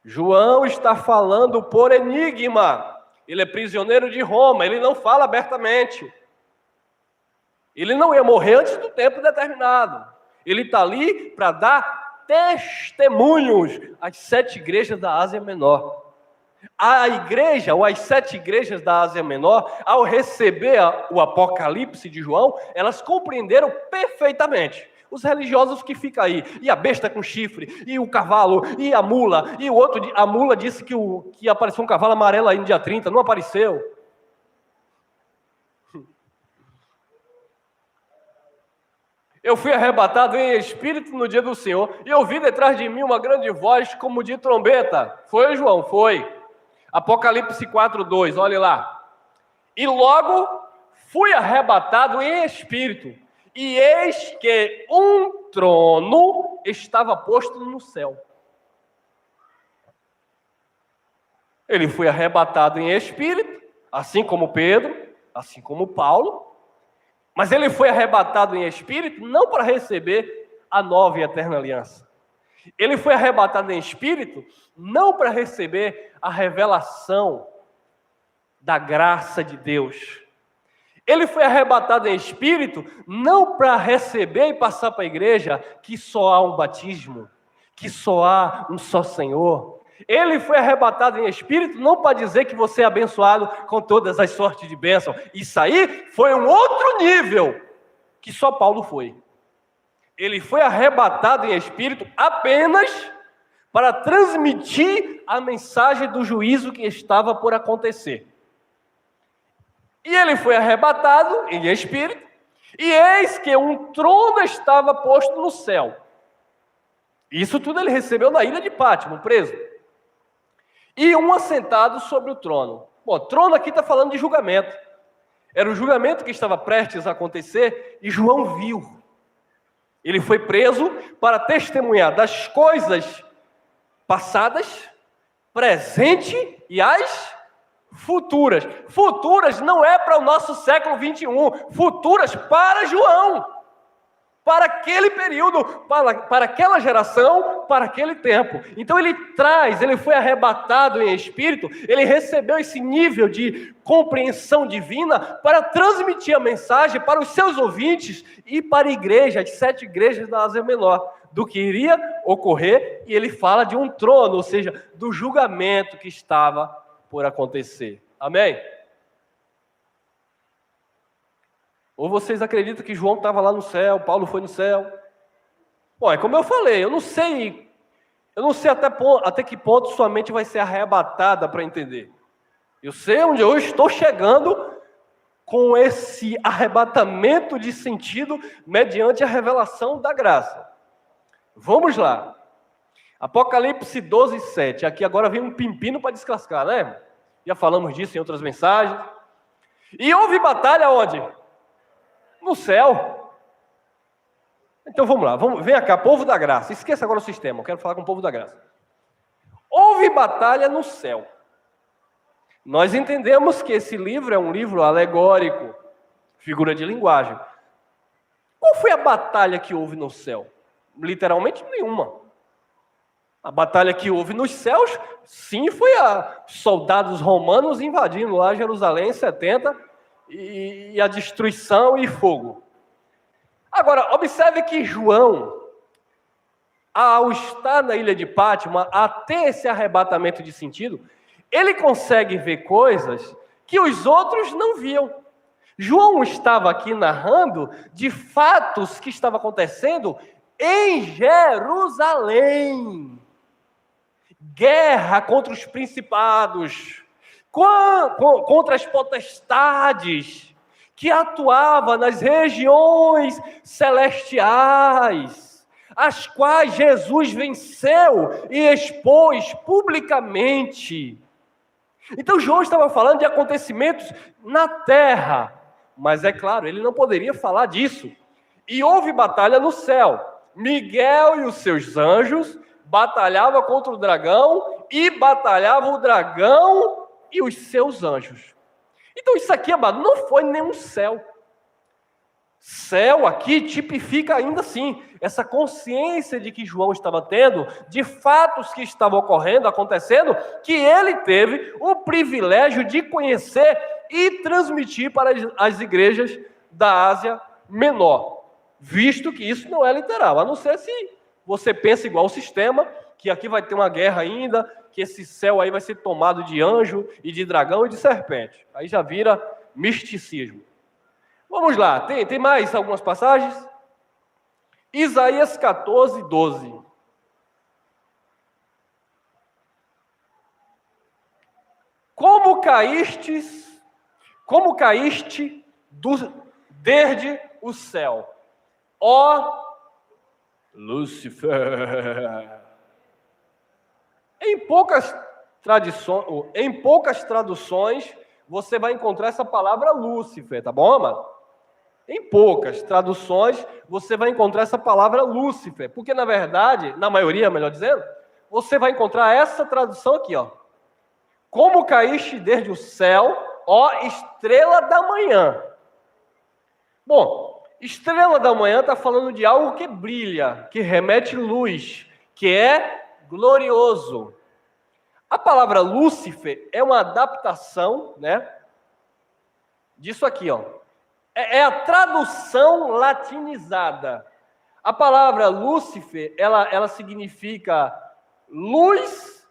A: João está falando por enigma. Ele é prisioneiro de Roma, ele não fala abertamente. Ele não ia morrer antes do tempo determinado. Ele está ali para dar testemunhos às 7 igrejas da Ásia Menor. A igreja, ou as 7 igrejas da Ásia Menor, ao receber o Apocalipse de João, elas compreenderam perfeitamente. Os religiosos que ficam aí, e a besta com chifre, e o cavalo, e a mula, e o outro, a mula disse que apareceu um cavalo amarelo aí no dia 30, não apareceu. Eu fui arrebatado em espírito no dia do Senhor, e ouvi detrás de mim uma grande voz como de trombeta. Foi, João? Foi. Apocalipse 4:2, olhe lá. E logo fui arrebatado em espírito, e eis que um trono estava posto no céu. Ele foi arrebatado em espírito, assim como Pedro, assim como Paulo, mas ele foi arrebatado em espírito não para receber a nova e eterna aliança. Ele foi arrebatado em espírito não para receber a revelação da graça de Deus. Ele foi arrebatado em espírito não para receber e passar para a igreja que só há um batismo, que só há um só Senhor. Ele foi arrebatado em espírito não para dizer que você é abençoado com todas as sortes de bênção. Isso aí foi um outro nível que só Paulo foi. Ele foi arrebatado em espírito apenas para transmitir a mensagem do juízo que estava por acontecer. E ele foi arrebatado em espírito, e eis que um trono estava posto no céu. Isso tudo ele recebeu na ilha de Pátimo, preso. E um assentado sobre o trono. Bom, trono aqui está falando de julgamento. Era o julgamento que estava prestes a acontecer, e João viu. Ele foi preso para testemunhar das coisas passadas, presente e as futuras. Futuras não é para o nosso século 21, futuras para João, para aquele período, para aquela geração, para aquele tempo. Então ele foi arrebatado em espírito, ele recebeu esse nível de compreensão divina para transmitir a mensagem para os seus ouvintes e para a igreja, as 7 igrejas da Ásia Menor, do que iria ocorrer, e ele fala de um trono, ou seja, do julgamento que estava por acontecer. Amém? Ou vocês acreditam que João estava lá no céu, Paulo foi no céu? Bom, é como eu falei, eu não sei até que ponto sua mente vai ser arrebatada para entender. Eu sei onde eu estou chegando com esse arrebatamento de sentido mediante a revelação da graça. Vamos lá. Apocalipse 12, 7. Aqui agora vem um pepino para descascar, né? Já falamos disso em outras mensagens. E houve batalha onde? No céu. Então vamos lá, vem cá, povo da graça. Esqueça agora o sistema, eu quero falar com o povo da graça. Houve batalha no céu. Nós entendemos que esse livro é um livro alegórico, figura de linguagem. Qual foi a batalha que houve no céu? Literalmente nenhuma. A batalha que houve nos céus, sim, foi a soldados romanos invadindo lá Jerusalém em 70 e a destruição e fogo. Agora, observe que João, ao estar na ilha de Pátimo, a ter esse arrebatamento de sentido, ele consegue ver coisas que os outros não viam. João estava aqui narrando de fatos que estavam acontecendo em Jerusalém. Guerra contra os principados, contra as potestades que atuavam nas regiões celestiais, as quais Jesus venceu e expôs publicamente. Então João estava falando de acontecimentos na terra, mas é claro, ele não poderia falar disso. E houve batalha no céu. Miguel e os seus anjos batalhavam contra o dragão e batalhavam o dragão e os seus anjos. Então isso aqui, amado, não foi nenhum céu. Céu aqui tipifica ainda assim essa consciência de que João estava tendo, de fatos que estavam ocorrendo, acontecendo, que ele teve o privilégio de conhecer e transmitir para as igrejas da Ásia Menor, visto que isso não é literal, a não ser se você pensa igual o sistema, que aqui vai ter uma guerra ainda, que esse céu aí vai ser tomado de anjo e de dragão e de serpente. Aí já vira misticismo. Vamos lá, tem mais algumas passagens? Isaías 14, 12. Como caíste desde o céu, ó Lúcifer. Em poucas traduções, você vai encontrar essa palavra Lúcifer, tá bom, amado? Em poucas traduções, você vai encontrar essa palavra Lúcifer, porque na verdade, na maioria, melhor dizendo, você vai encontrar essa tradução aqui, ó. Como caíste desde o céu, ó estrela da manhã. Bom, estrela da manhã está falando de algo que brilha, que remete luz, que é glorioso. A palavra Lúcifer é uma adaptação, né, disso aqui, ó. É a tradução latinizada. A palavra Lúcifer, ela significa luz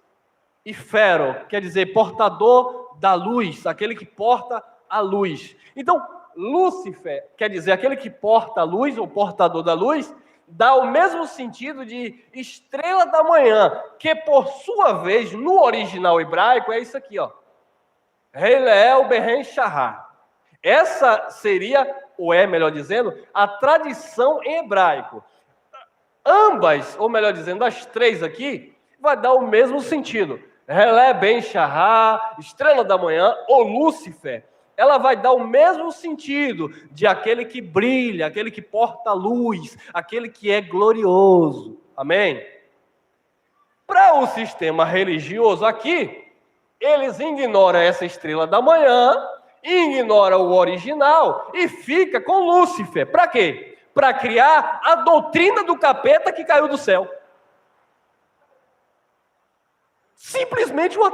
A: e fero, quer dizer, portador da luz, aquele que porta a luz. Então, Lúcifer, quer dizer, aquele que porta a luz, ou portador da luz, dá o mesmo sentido de estrela da manhã, que por sua vez, no original hebraico, é isso aqui, ó. Heileel Beren Shahar. Essa seria, ou é melhor dizendo, a tradição em hebraico. Ambas, ou melhor dizendo, as três aqui, vai dar o mesmo sentido. Helé Ben Shahar, estrela da manhã, ou Lúcifer, ela vai dar o mesmo sentido de aquele que brilha, aquele que porta luz, aquele que é glorioso. Amém? Para o sistema religioso aqui, eles ignoram essa estrela da manhã, ignora o original e fica com Lúcifer. Para quê? Para criar a doutrina do capeta que caiu do céu. Simplesmente uma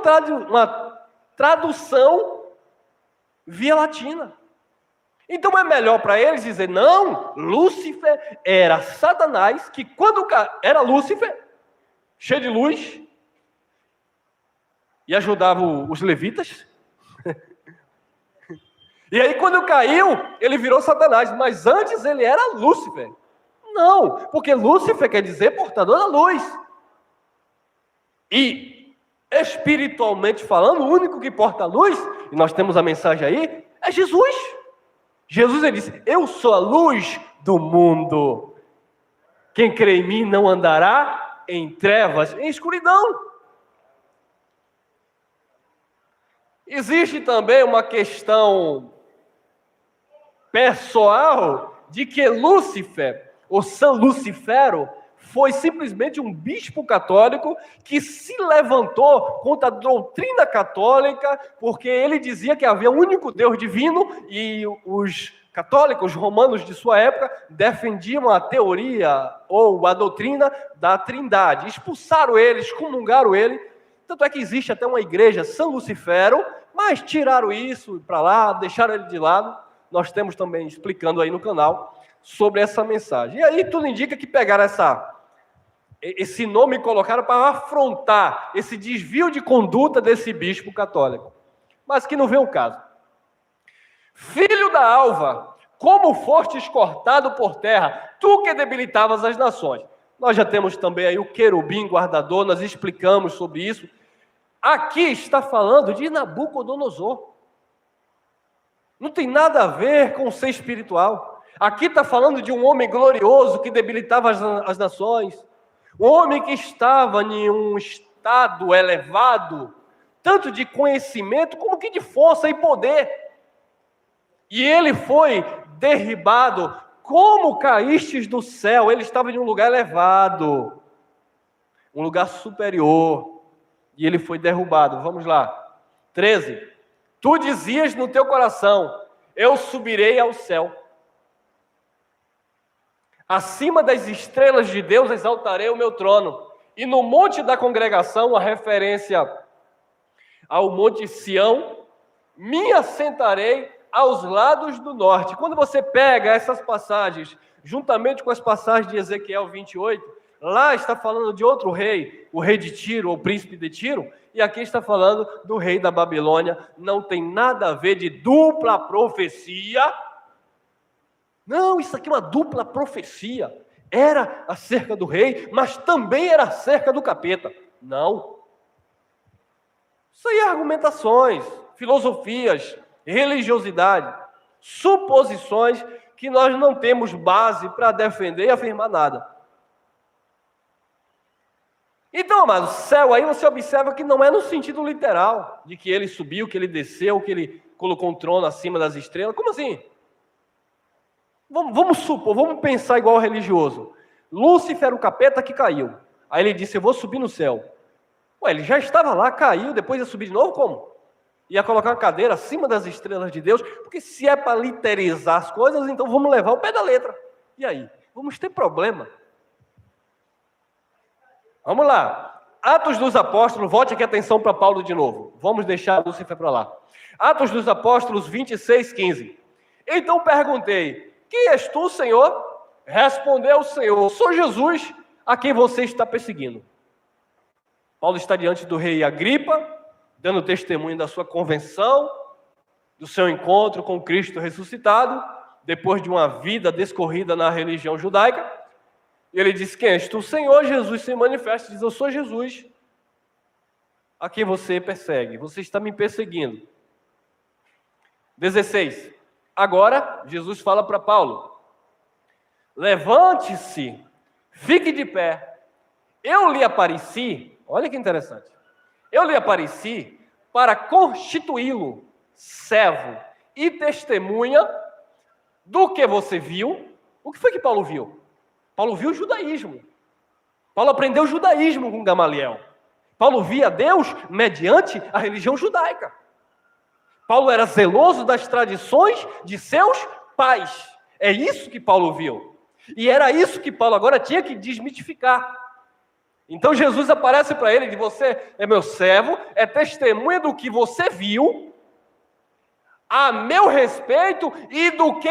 A: tradução via latina. Então é melhor para eles dizer, não, Lúcifer era Satanás, que quando era Lúcifer, cheio de luz, e ajudava os levitas. E aí, quando caiu, ele virou Satanás. Mas antes ele era Lúcifer. Não, porque Lúcifer quer dizer portador da luz. E, espiritualmente falando, o único que porta a luz, e nós temos a mensagem aí, é Jesus. Jesus, ele disse, eu sou a luz do mundo. Quem crê em mim não andará em trevas, em escuridão. Existe também uma questão pessoal de que Lúcifer, ou São Lucifero, foi simplesmente um bispo católico que se levantou contra a doutrina católica, porque ele dizia que havia um único Deus divino e os católicos romanos de sua época defendiam a teoria ou a doutrina da Trindade. Expulsaram ele, excomungaram ele. Tanto é que existe até uma igreja São Lucifero, mas tiraram isso para lá, deixaram ele de lado. Nós temos também explicando aí no canal sobre essa mensagem. E aí tudo indica que pegaram esse nome e colocaram para afrontar esse desvio de conduta desse bispo católico. Mas que não vem o caso. Filho da alva, como fostes cortado por terra, tu que debilitavas as nações. Nós já temos também aí o querubim guardador, nós explicamos sobre isso. Aqui está falando de Nabucodonosor. Não tem nada a ver com o ser espiritual. Aqui está falando de um homem glorioso que debilitava as nações. Um homem que estava em um estado elevado, tanto de conhecimento como que de força e poder. E ele foi derribado. Como caístes do céu? Ele estava em um lugar elevado, um lugar superior. E ele foi derrubado. Vamos lá. 13. Tu dizias no teu coração, eu subirei ao céu. Acima das estrelas de Deus exaltarei o meu trono. E no monte da congregação, a referência ao monte Sião, me assentarei aos lados do norte. Quando você pega essas passagens, juntamente com as passagens de Ezequiel 28, lá está falando de outro rei, o rei de Tiro, ou príncipe de Tiro, e aqui está falando do rei da Babilônia. Não tem nada a ver de dupla profecia. Não, isso aqui é uma dupla profecia. Era acerca do rei, mas também era acerca do capeta. Não. Isso aí é argumentações, filosofias, religiosidade, suposições que nós não temos base para defender e afirmar nada. Então, amados, céu aí você observa que não é no sentido literal, de que ele subiu, que ele desceu, que ele colocou um trono acima das estrelas. Como assim? Vamos supor, vamos pensar igual o religioso. Lúcifer era o capeta que caiu. Aí ele disse, eu vou subir no céu. Ué, ele já estava lá, caiu, depois ia subir de novo, como? Ia colocar uma cadeira acima das estrelas de Deus, porque se é para literizar as coisas, então vamos levar o pé da letra. E aí? Vamos ter problema. Vamos lá. Atos dos Apóstolos, volte aqui a atenção para Paulo de novo. Vamos deixar Lúcifer para lá. Atos dos Apóstolos 26, 15. Então perguntei, quem és tu, Senhor? Respondeu o Senhor, sou Jesus, a quem você está perseguindo. Paulo está diante do rei Agripa, dando testemunho da sua convenção, do seu encontro com Cristo ressuscitado, depois de uma vida descorrida na religião judaica. E ele diz, quem és tu, Senhor? Jesus se manifesta e diz, eu sou Jesus, a quem você persegue. Você está me perseguindo. 16. Agora, Jesus fala para Paulo, levante-se, fique de pé. Eu lhe apareci, olha que interessante, eu lhe apareci para constituí-lo servo e testemunha do que você viu. O que foi que Paulo viu? Paulo viu o judaísmo. Paulo aprendeu o judaísmo com Gamaliel. Paulo via Deus mediante a religião judaica. Paulo era zeloso das tradições de seus pais. É isso que Paulo viu. E era isso que Paulo agora tinha que desmitificar. Então Jesus aparece para ele e diz, você é meu servo, é testemunha do que você viu, a meu respeito e do que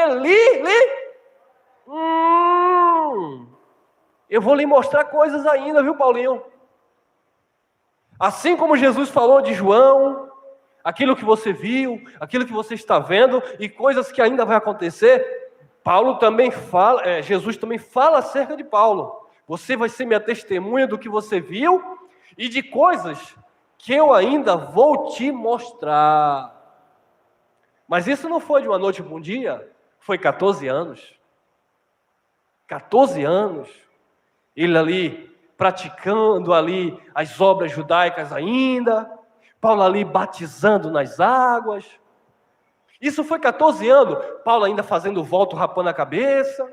A: eu vou lhe mostrar coisas ainda, viu, Paulinho? Assim como Jesus falou de João, aquilo que você viu, aquilo que você está vendo e coisas que ainda vai acontecer, Paulo também fala, Jesus também fala acerca de Paulo. Você vai ser minha testemunha do que você viu e de coisas que eu ainda vou te mostrar. Mas isso não foi de uma noite para um dia, foi 14 anos. 14 anos. Ele ali praticando ali as obras judaicas ainda, Paulo ali batizando nas águas. Isso foi 14 anos, Paulo ainda fazendo voto, rapando a cabeça.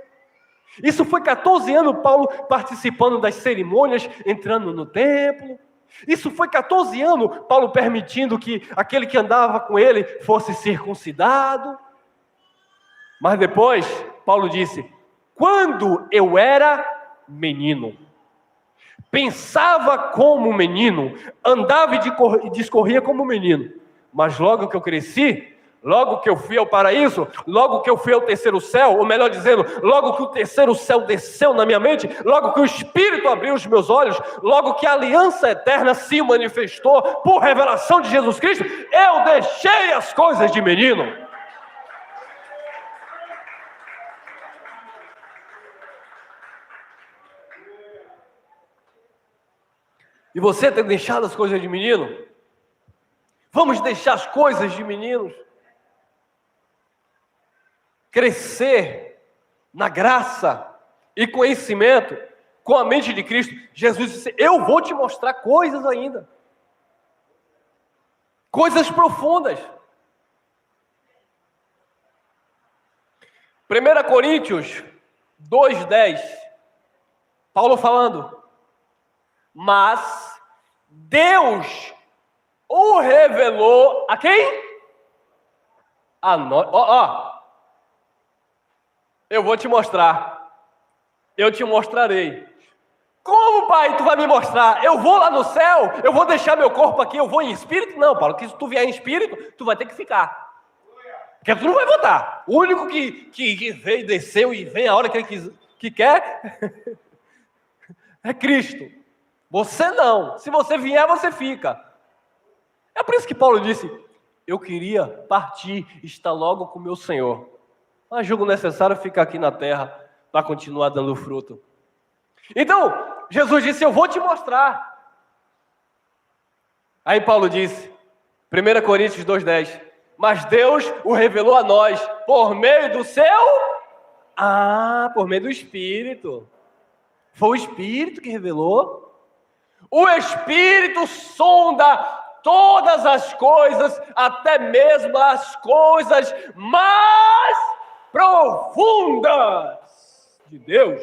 A: Isso foi 14 anos, Paulo participando das cerimônias, entrando no templo. Isso foi 14 anos, Paulo permitindo que aquele que andava com ele fosse circuncidado. Mas depois, Paulo disse, quando eu era menino, pensava como menino, andava e discorria como menino, mas logo que eu cresci, logo que eu fui ao paraíso, logo que eu fui ao terceiro céu, ou melhor dizendo, logo que o terceiro céu desceu na minha mente, logo que o Espírito abriu os meus olhos, logo que a aliança eterna se manifestou por revelação de Jesus Cristo, eu deixei as coisas de menino. E você tem deixado as coisas de menino? Vamos deixar as coisas de meninos. Crescer na graça e conhecimento com a mente de Cristo. Jesus disse, eu vou te mostrar coisas ainda. Coisas profundas. 1 Coríntios 2:10. Paulo falando. Mas Deus o revelou a quem? A nós. Eu vou te mostrar. Eu te mostrarei. Como, pai, tu vai me mostrar? Eu vou lá no céu? Eu vou deixar meu corpo aqui? Eu vou em espírito? Não, Paulo, que se tu vier em espírito, tu vai ter que ficar. Porque tu não vai voltar. O único que veio, desceu e vem a hora que ele que quer é Cristo. Você não. Se você vier, você fica. É por isso que Paulo disse, eu queria partir, estar logo com o meu Senhor. Mas julgo necessário ficar aqui na terra para continuar dando fruto. Então, Jesus disse, eu vou te mostrar. Aí Paulo disse, 1 Coríntios 2:10, mas Deus o revelou a nós por meio do seu... por meio do Espírito. Foi o Espírito que revelou. O Espírito sonda todas as coisas, até mesmo as coisas mais profundas de Deus.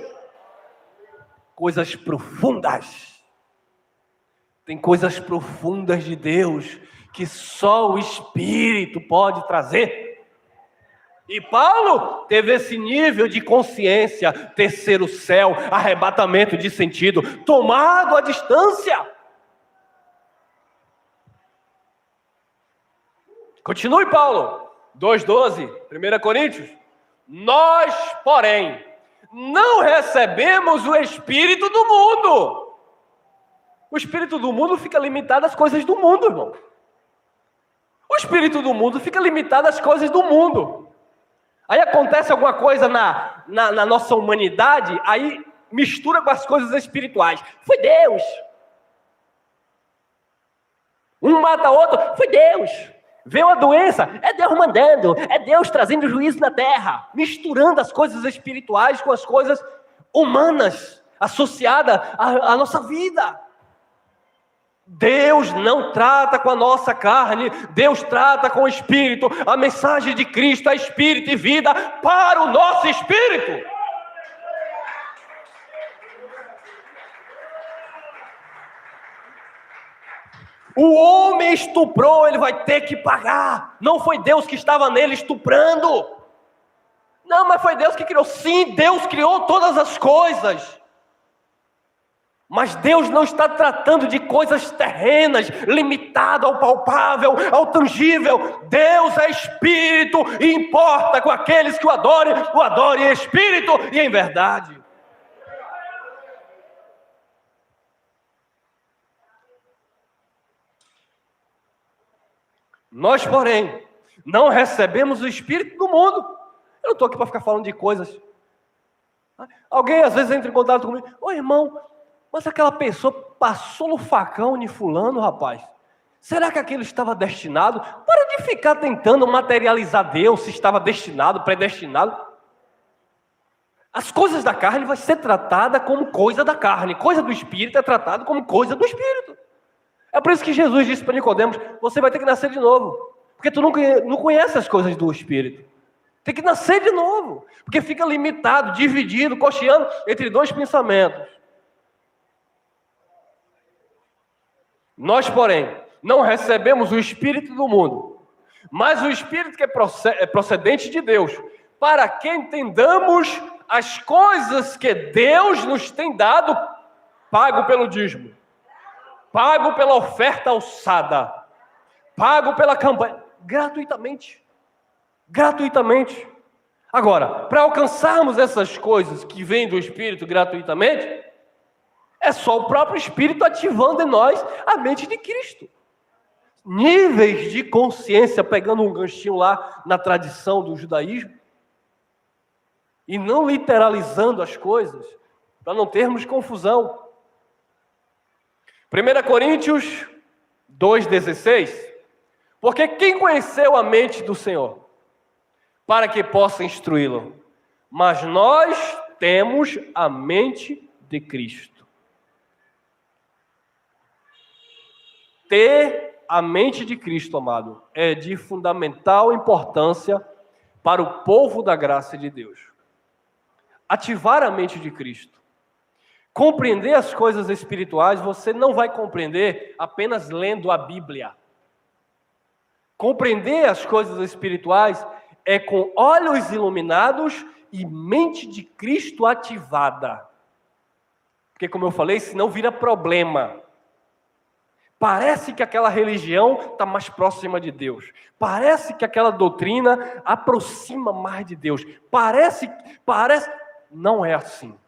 A: Coisas profundas. Tem coisas profundas de Deus que só o Espírito pode trazer. E Paulo teve esse nível de consciência, terceiro céu, arrebatamento de sentido, tomado à distância. Continue, Paulo, 2,12, 1 Coríntios. Nós, porém, não recebemos o Espírito do mundo. O Espírito do mundo fica limitado às coisas do mundo, irmão. O Espírito do mundo fica limitado às coisas do mundo. Aí acontece alguma coisa na nossa humanidade, aí mistura com as coisas espirituais. Foi Deus. Um mata o outro, foi Deus. Veio a doença, é Deus mandando, é Deus trazendo juízo na terra, misturando as coisas espirituais com as coisas humanas, associadas à nossa vida. Deus não trata com a nossa carne, Deus trata com o Espírito. A mensagem de Cristo é Espírito e vida para o nosso Espírito. O homem estuprou, ele vai ter que pagar. Não foi Deus que estava nele estuprando. Não, mas foi Deus que criou. Sim, Deus criou todas as coisas. Mas Deus não está tratando de coisas terrenas, limitado ao palpável, ao tangível. Deus é Espírito e importa com aqueles que o adorem em Espírito e em verdade. Nós, porém, não recebemos o Espírito do mundo. Eu não estou aqui para ficar falando de coisas. Alguém às vezes entra em contato comigo. Ô irmão, mas aquela pessoa passou no facão de fulano, rapaz. Será que aquilo estava destinado? Para de ficar tentando materializar Deus, se estava destinado, predestinado. As coisas da carne vai ser tratada como coisa da carne. Coisa do Espírito é tratada como coisa do Espírito. É por isso que Jesus disse para Nicodemos, você vai ter que nascer de novo. Porque tu não conhece as coisas do Espírito. Tem que nascer de novo. Porque fica limitado, dividido, cocheando entre dois pensamentos. Nós, porém, não recebemos o Espírito do mundo, mas o Espírito que é procedente de Deus, para que entendamos as coisas que Deus nos tem dado, pago pelo dízimo, pago pela oferta alçada, pago pela campanha, gratuitamente. Gratuitamente. Agora, para alcançarmos essas coisas que vêm do Espírito gratuitamente, é só o próprio Espírito ativando em nós a mente de Cristo. Níveis de consciência, pegando um ganchinho lá na tradição do judaísmo, e não literalizando as coisas, para não termos confusão. 1 Coríntios 2,16. Porque quem conheceu a mente do Senhor, para que possa instruí-lo? Mas nós temos a mente de Cristo. Ter a mente de Cristo, amado, é de fundamental importância para o povo da graça de Deus. Ativar a mente de Cristo. Compreender as coisas espirituais, você não vai compreender apenas lendo a Bíblia. Compreender as coisas espirituais é com olhos iluminados e mente de Cristo ativada. Porque, como eu falei, senão vira problema. Parece que aquela religião está mais próxima de Deus. Parece que aquela doutrina aproxima mais de Deus. Parece. Não é assim.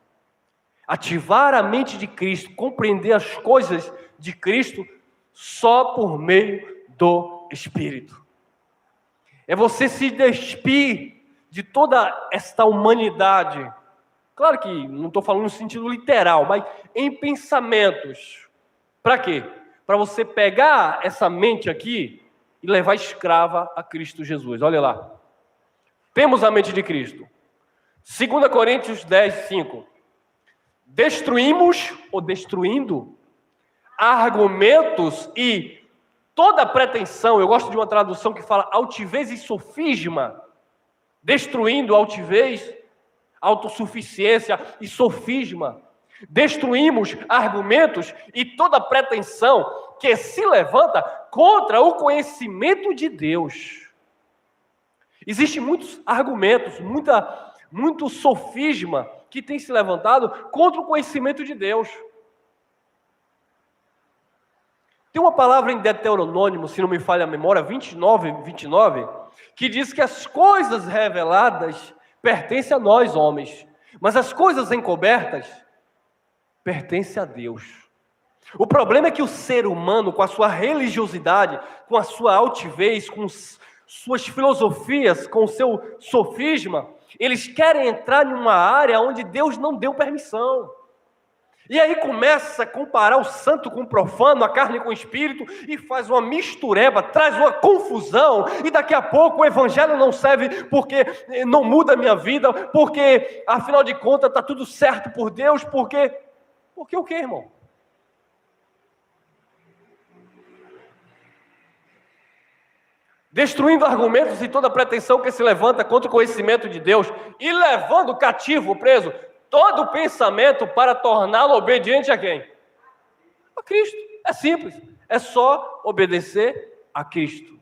A: Ativar a mente de Cristo, compreender as coisas de Cristo, só por meio do Espírito. É você se despir de toda esta humanidade. Claro que não estou falando no sentido literal, mas em pensamentos. Para quê? Para você pegar essa mente aqui e levar escrava a Cristo Jesus. Olha lá. Temos a mente de Cristo. 2 Coríntios 10, 5. Destruímos, ou destruindo, argumentos e toda pretensão, eu gosto de uma tradução que fala altivez e sofisma, destruindo altivez, autossuficiência e sofisma. Destruímos argumentos e toda pretensão que se levanta contra o conhecimento de Deus. Existem muitos argumentos, muito sofisma que tem se levantado contra o conhecimento de Deus. Tem uma palavra em Deuteronômio, se não me falha a memória, 29, que diz que as coisas reveladas pertencem a nós, homens, mas as coisas encobertas pertencem a Deus. O problema é que o ser humano, com a sua religiosidade, com a sua altivez, com suas filosofias, com o seu sofisma, eles querem entrar numa área onde Deus não deu permissão. E aí começa a comparar o santo com o profano, a carne com o espírito, e faz uma mistureba, traz uma confusão, e daqui a pouco o evangelho não serve porque não muda a minha vida, porque afinal de contas está tudo certo por Deus, porque o quê, irmão? Destruindo argumentos e toda pretensão que se levanta contra o conhecimento de Deus, e levando cativo, preso, todo pensamento para torná-lo obediente a quem? A Cristo. É simples. É só obedecer a Cristo.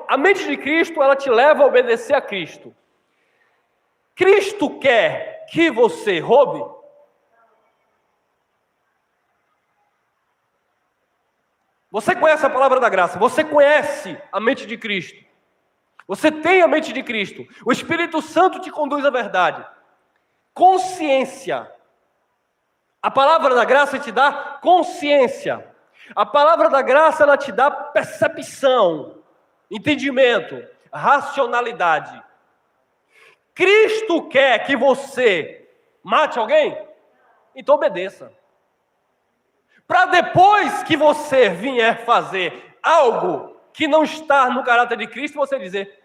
A: A mente de Cristo, ela te leva a obedecer a Cristo. Cristo quer que você roube? Você conhece a palavra da graça, você conhece a mente de Cristo. Você tem a mente de Cristo. O Espírito Santo te conduz à verdade. Consciência. A palavra da graça te dá consciência. A palavra da graça, ela te dá percepção, entendimento, racionalidade. Cristo quer que você mate alguém? Então obedeça. Para depois que você vier fazer algo que não está no caráter de Cristo, você dizer: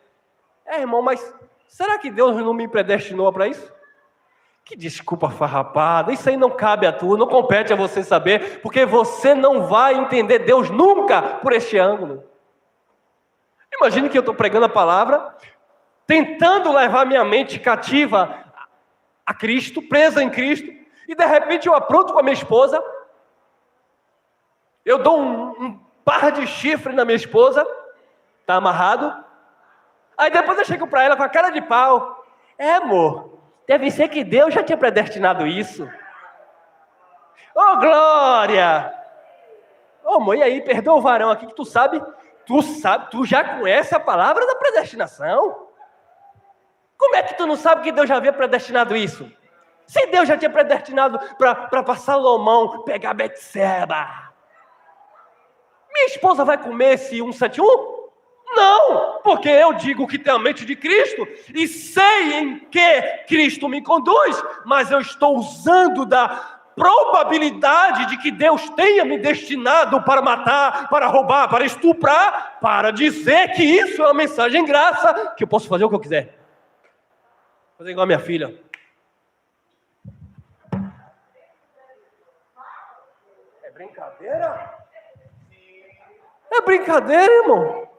A: irmão, mas será que Deus não me predestinou para isso? Que desculpa farrapada, isso aí não cabe a tu, não compete a você saber, porque você não vai entender Deus nunca por este ângulo. Imagine que eu estou pregando a palavra, tentando levar minha mente cativa a Cristo, presa em Cristo, e de repente eu apronto com a minha esposa, eu dou um par de chifre na minha esposa, tá amarrado, aí depois eu chego para ela com a cara de pau: amor, deve ser que Deus já tinha predestinado isso. Ô, glória! Ô, amor, e aí, perdoa o varão aqui que tu sabe, tu já conhece a palavra da predestinação? Como é que tu não sabe que Deus já havia predestinado isso? Se Deus já tinha predestinado para Salomão pegar Betseba, minha esposa vai comer esse 171? Não, porque eu digo que tem a mente de Cristo e sei em que Cristo me conduz, mas eu estou usando da probabilidade de que Deus tenha me destinado para matar, para roubar, para estuprar, para dizer que isso é uma mensagem graça, que eu posso fazer o que eu quiser. Fazer igual a minha filha. É brincadeira? É brincadeira, irmão.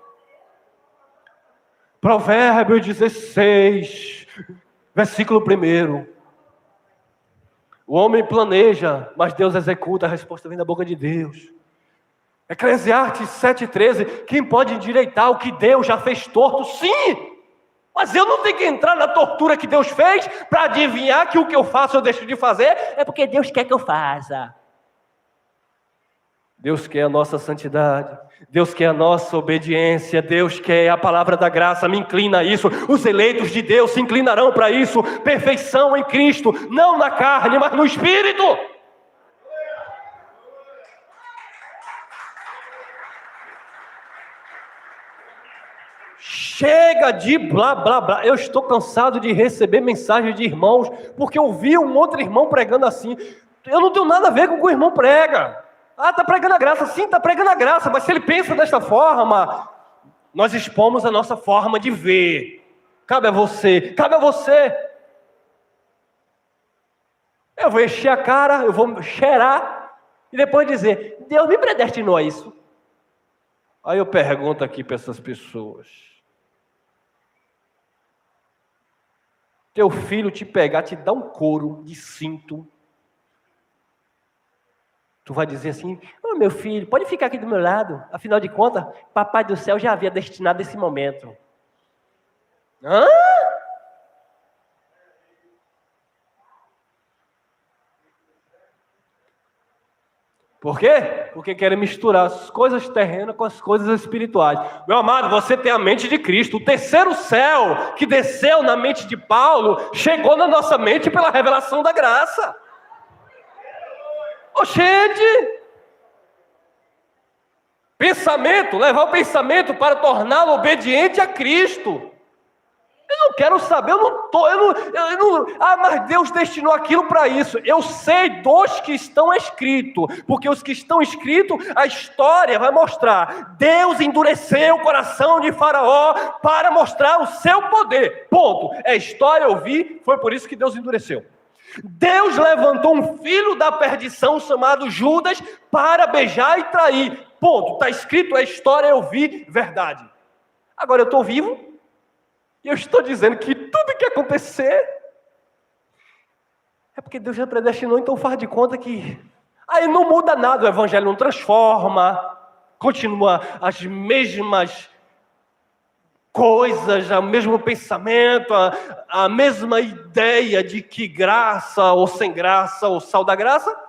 A: Provérbios 16, versículo 1. O homem planeja, mas Deus executa, a resposta vem da boca de Deus. Eclesiastes 7,13, quem pode endireitar o que Deus já fez torto? Sim! Mas eu não tenho que entrar na tortura que Deus fez para adivinhar que o que eu faço eu deixo de fazer, é porque Deus quer que eu faça. Deus quer a nossa santidade, Deus quer a nossa obediência, Deus quer a palavra da graça, me inclina a isso. Os eleitos de Deus se inclinarão para isso. Perfeição em Cristo, não na carne, mas no Espírito. Chega de blá, blá, blá. Eu estou cansado de receber mensagens de irmãos, porque eu vi um outro irmão pregando assim. Eu não tenho nada a ver com o que o irmão prega. Está pregando a graça. Sim, está pregando a graça, mas se ele pensa desta forma, nós expomos a nossa forma de ver. Cabe a você. Eu vou encher a cara, eu vou cheirar e depois dizer, Deus me predestinou a isso. Aí eu pergunto aqui para essas pessoas, teu filho te pegar, te dar um couro de cinto, tu vai dizer assim, ô meu filho, pode ficar aqui do meu lado, afinal de contas, papai do céu já havia destinado esse momento. Hã? Por quê? Porque querem misturar as coisas terrenas com as coisas espirituais. Meu amado, você tem a mente de Cristo. O terceiro céu que desceu na mente de Paulo, chegou na nossa mente pela revelação da graça. Oxente! Pensamento, levar o pensamento para torná-lo obediente a Cristo. Eu não quero saber, mas Deus destinou aquilo para isso. Eu sei dos que estão escritos, porque os que estão escritos, a história vai mostrar. Deus endureceu o coração de Faraó para mostrar o seu poder. Ponto. É história, eu vi, foi por isso que Deus endureceu. Deus levantou um filho da perdição chamado Judas para beijar e trair. Ponto. Está escrito, é história, eu vi, verdade. Agora eu estou vivo. E eu estou dizendo que tudo que acontecer é porque Deus já predestinou, então faz de conta que aí não muda nada, o evangelho não transforma, continua as mesmas coisas, o mesmo pensamento, a mesma ideia de que graça ou sem graça, ou sal da graça.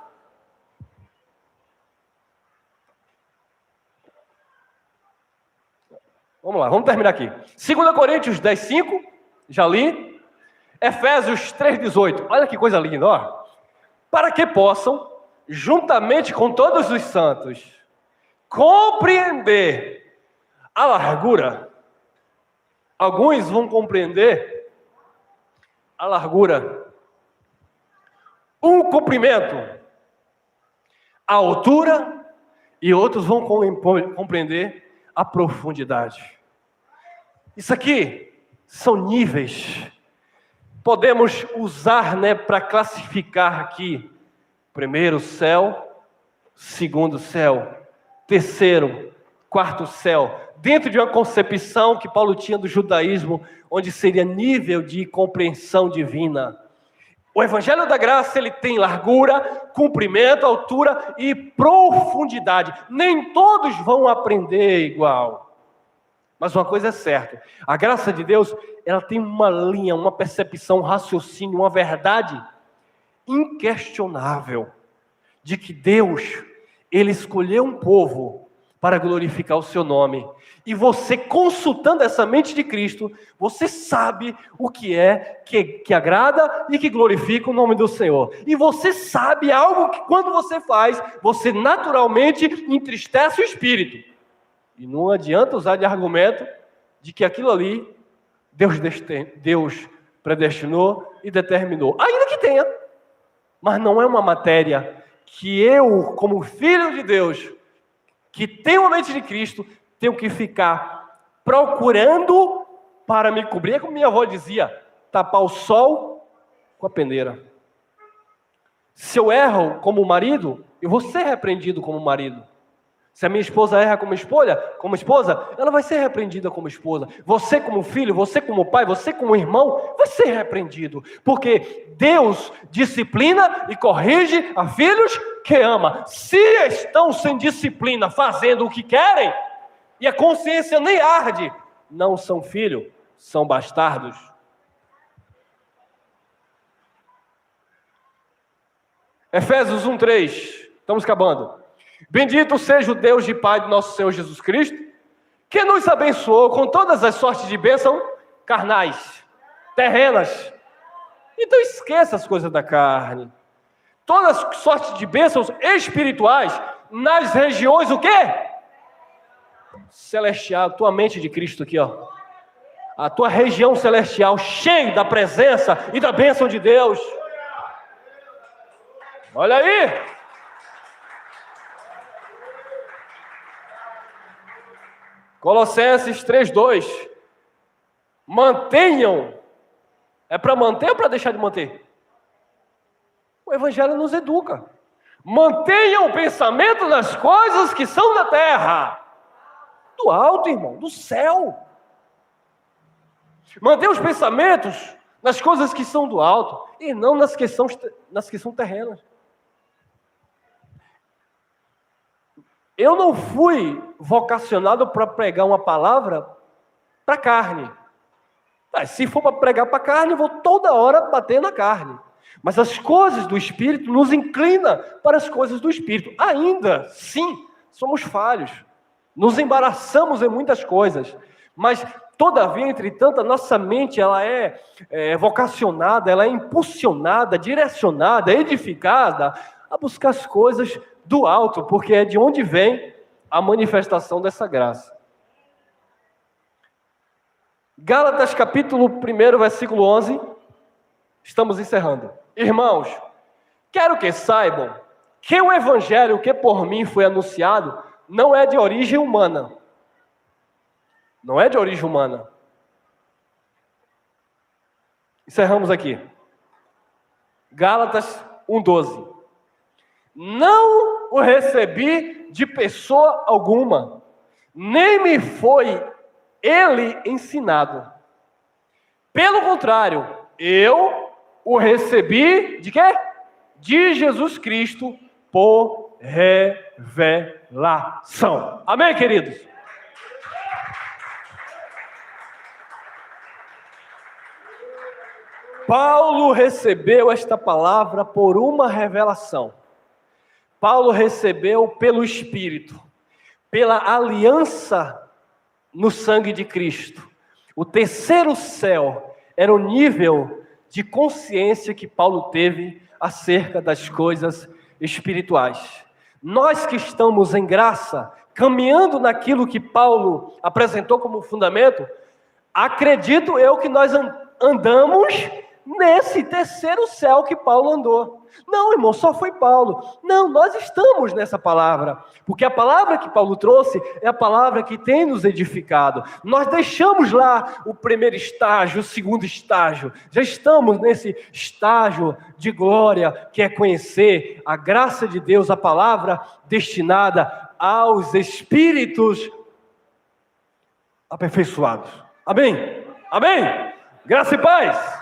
A: Vamos lá, vamos terminar aqui. 2 Coríntios 10:5, já li. Efésios 3:18, olha que coisa linda, ó. Para que possam, juntamente com todos os santos, compreender a largura. Alguns vão compreender a largura, o comprimento, a altura, e outros vão compreender a profundidade. Isso aqui são níveis. Podemos usar, para classificar aqui: primeiro céu, segundo céu, terceiro, quarto céu, dentro de uma concepção que Paulo tinha do judaísmo, onde seria nível de compreensão divina. O Evangelho da Graça, ele tem largura, comprimento, altura e profundidade. Nem todos vão aprender igual. Mas uma coisa é certa, a graça de Deus, ela tem uma linha, uma percepção, um raciocínio, uma verdade inquestionável, de que Deus, ele escolheu um povo para glorificar o seu nome. E você, consultando essa mente de Cristo, você sabe o que é que agrada e que glorifica o nome do Senhor. E você sabe algo que quando você faz, você naturalmente entristece o espírito. E não adianta usar de argumento de que aquilo ali Deus predestinou e determinou. Ainda que tenha. Mas não é uma matéria que eu, como filho de Deus, que tenho a mente de Cristo, tenho que ficar procurando para me cobrir. É como minha avó dizia, tapar o sol com a peneira. Se eu erro como marido, eu vou ser repreendido como marido. Se a minha esposa erra como esposa, ela vai ser repreendida como esposa. Você como filho, você como pai, você como irmão, vai ser repreendido. Porque Deus disciplina e corrige a filhos que ama. Se estão sem disciplina, fazendo o que querem, e a consciência nem arde, não são filhos, são bastardos. Efésios 1:3, estamos acabando. Bendito seja o Deus e Pai do nosso Senhor Jesus Cristo, que nos abençoou com todas as sortes de bênção carnais, terrenas. Então esqueça as coisas da carne. Todas as sortes de bênçãos espirituais nas regiões, o quê? Celestial, tua mente de Cristo aqui, ó. A tua região celestial, cheia da presença e da bênção de Deus. Olha aí. Colossenses 3:2. Mantenham. É para manter ou para deixar de manter? O Evangelho nos educa. Mantenham o pensamento nas coisas que são da terra. Do alto, irmão, do céu. Mantenha os pensamentos nas coisas que são do alto e não nas que são terrenas. Eu não fui vocacionado para pregar uma palavra para carne. Se for para pregar para carne, eu vou toda hora bater na carne. Mas as coisas do Espírito nos inclinam para as coisas do Espírito. Ainda, sim, somos falhos. Nos embaraçamos em muitas coisas. Mas, todavia, entretanto, a nossa mente ela é vocacionada, ela é impulsionada, direcionada, edificada a buscar as coisas do alto, porque é de onde vem a manifestação dessa graça. Gálatas capítulo 1, versículo 11, estamos encerrando. Irmãos, quero que saibam que o evangelho que por mim foi anunciado não é de origem humana. Não é de origem humana. Encerramos aqui. Gálatas 1:12. Não o recebi de pessoa alguma, nem me foi ele ensinado. Pelo contrário, eu o recebi de quê? De Jesus Cristo por revelação. Amém, queridos? Paulo recebeu esta palavra por uma revelação. Paulo recebeu pelo Espírito, pela aliança no sangue de Cristo. O terceiro céu era o nível de consciência que Paulo teve acerca das coisas espirituais. Nós que estamos em graça, caminhando naquilo que Paulo apresentou como fundamento, acredito eu que nós andamos nesse terceiro céu que Paulo andou. Não, irmão, só foi Paulo. Não, nós estamos nessa palavra, porque a palavra que Paulo trouxe é a palavra que tem nos edificado. Nós deixamos lá o primeiro estágio, o segundo estágio. Já estamos nesse estágio de glória, que é conhecer a graça de Deus, a palavra destinada aos espíritos aperfeiçoados. Amém? Amém? Graça e paz!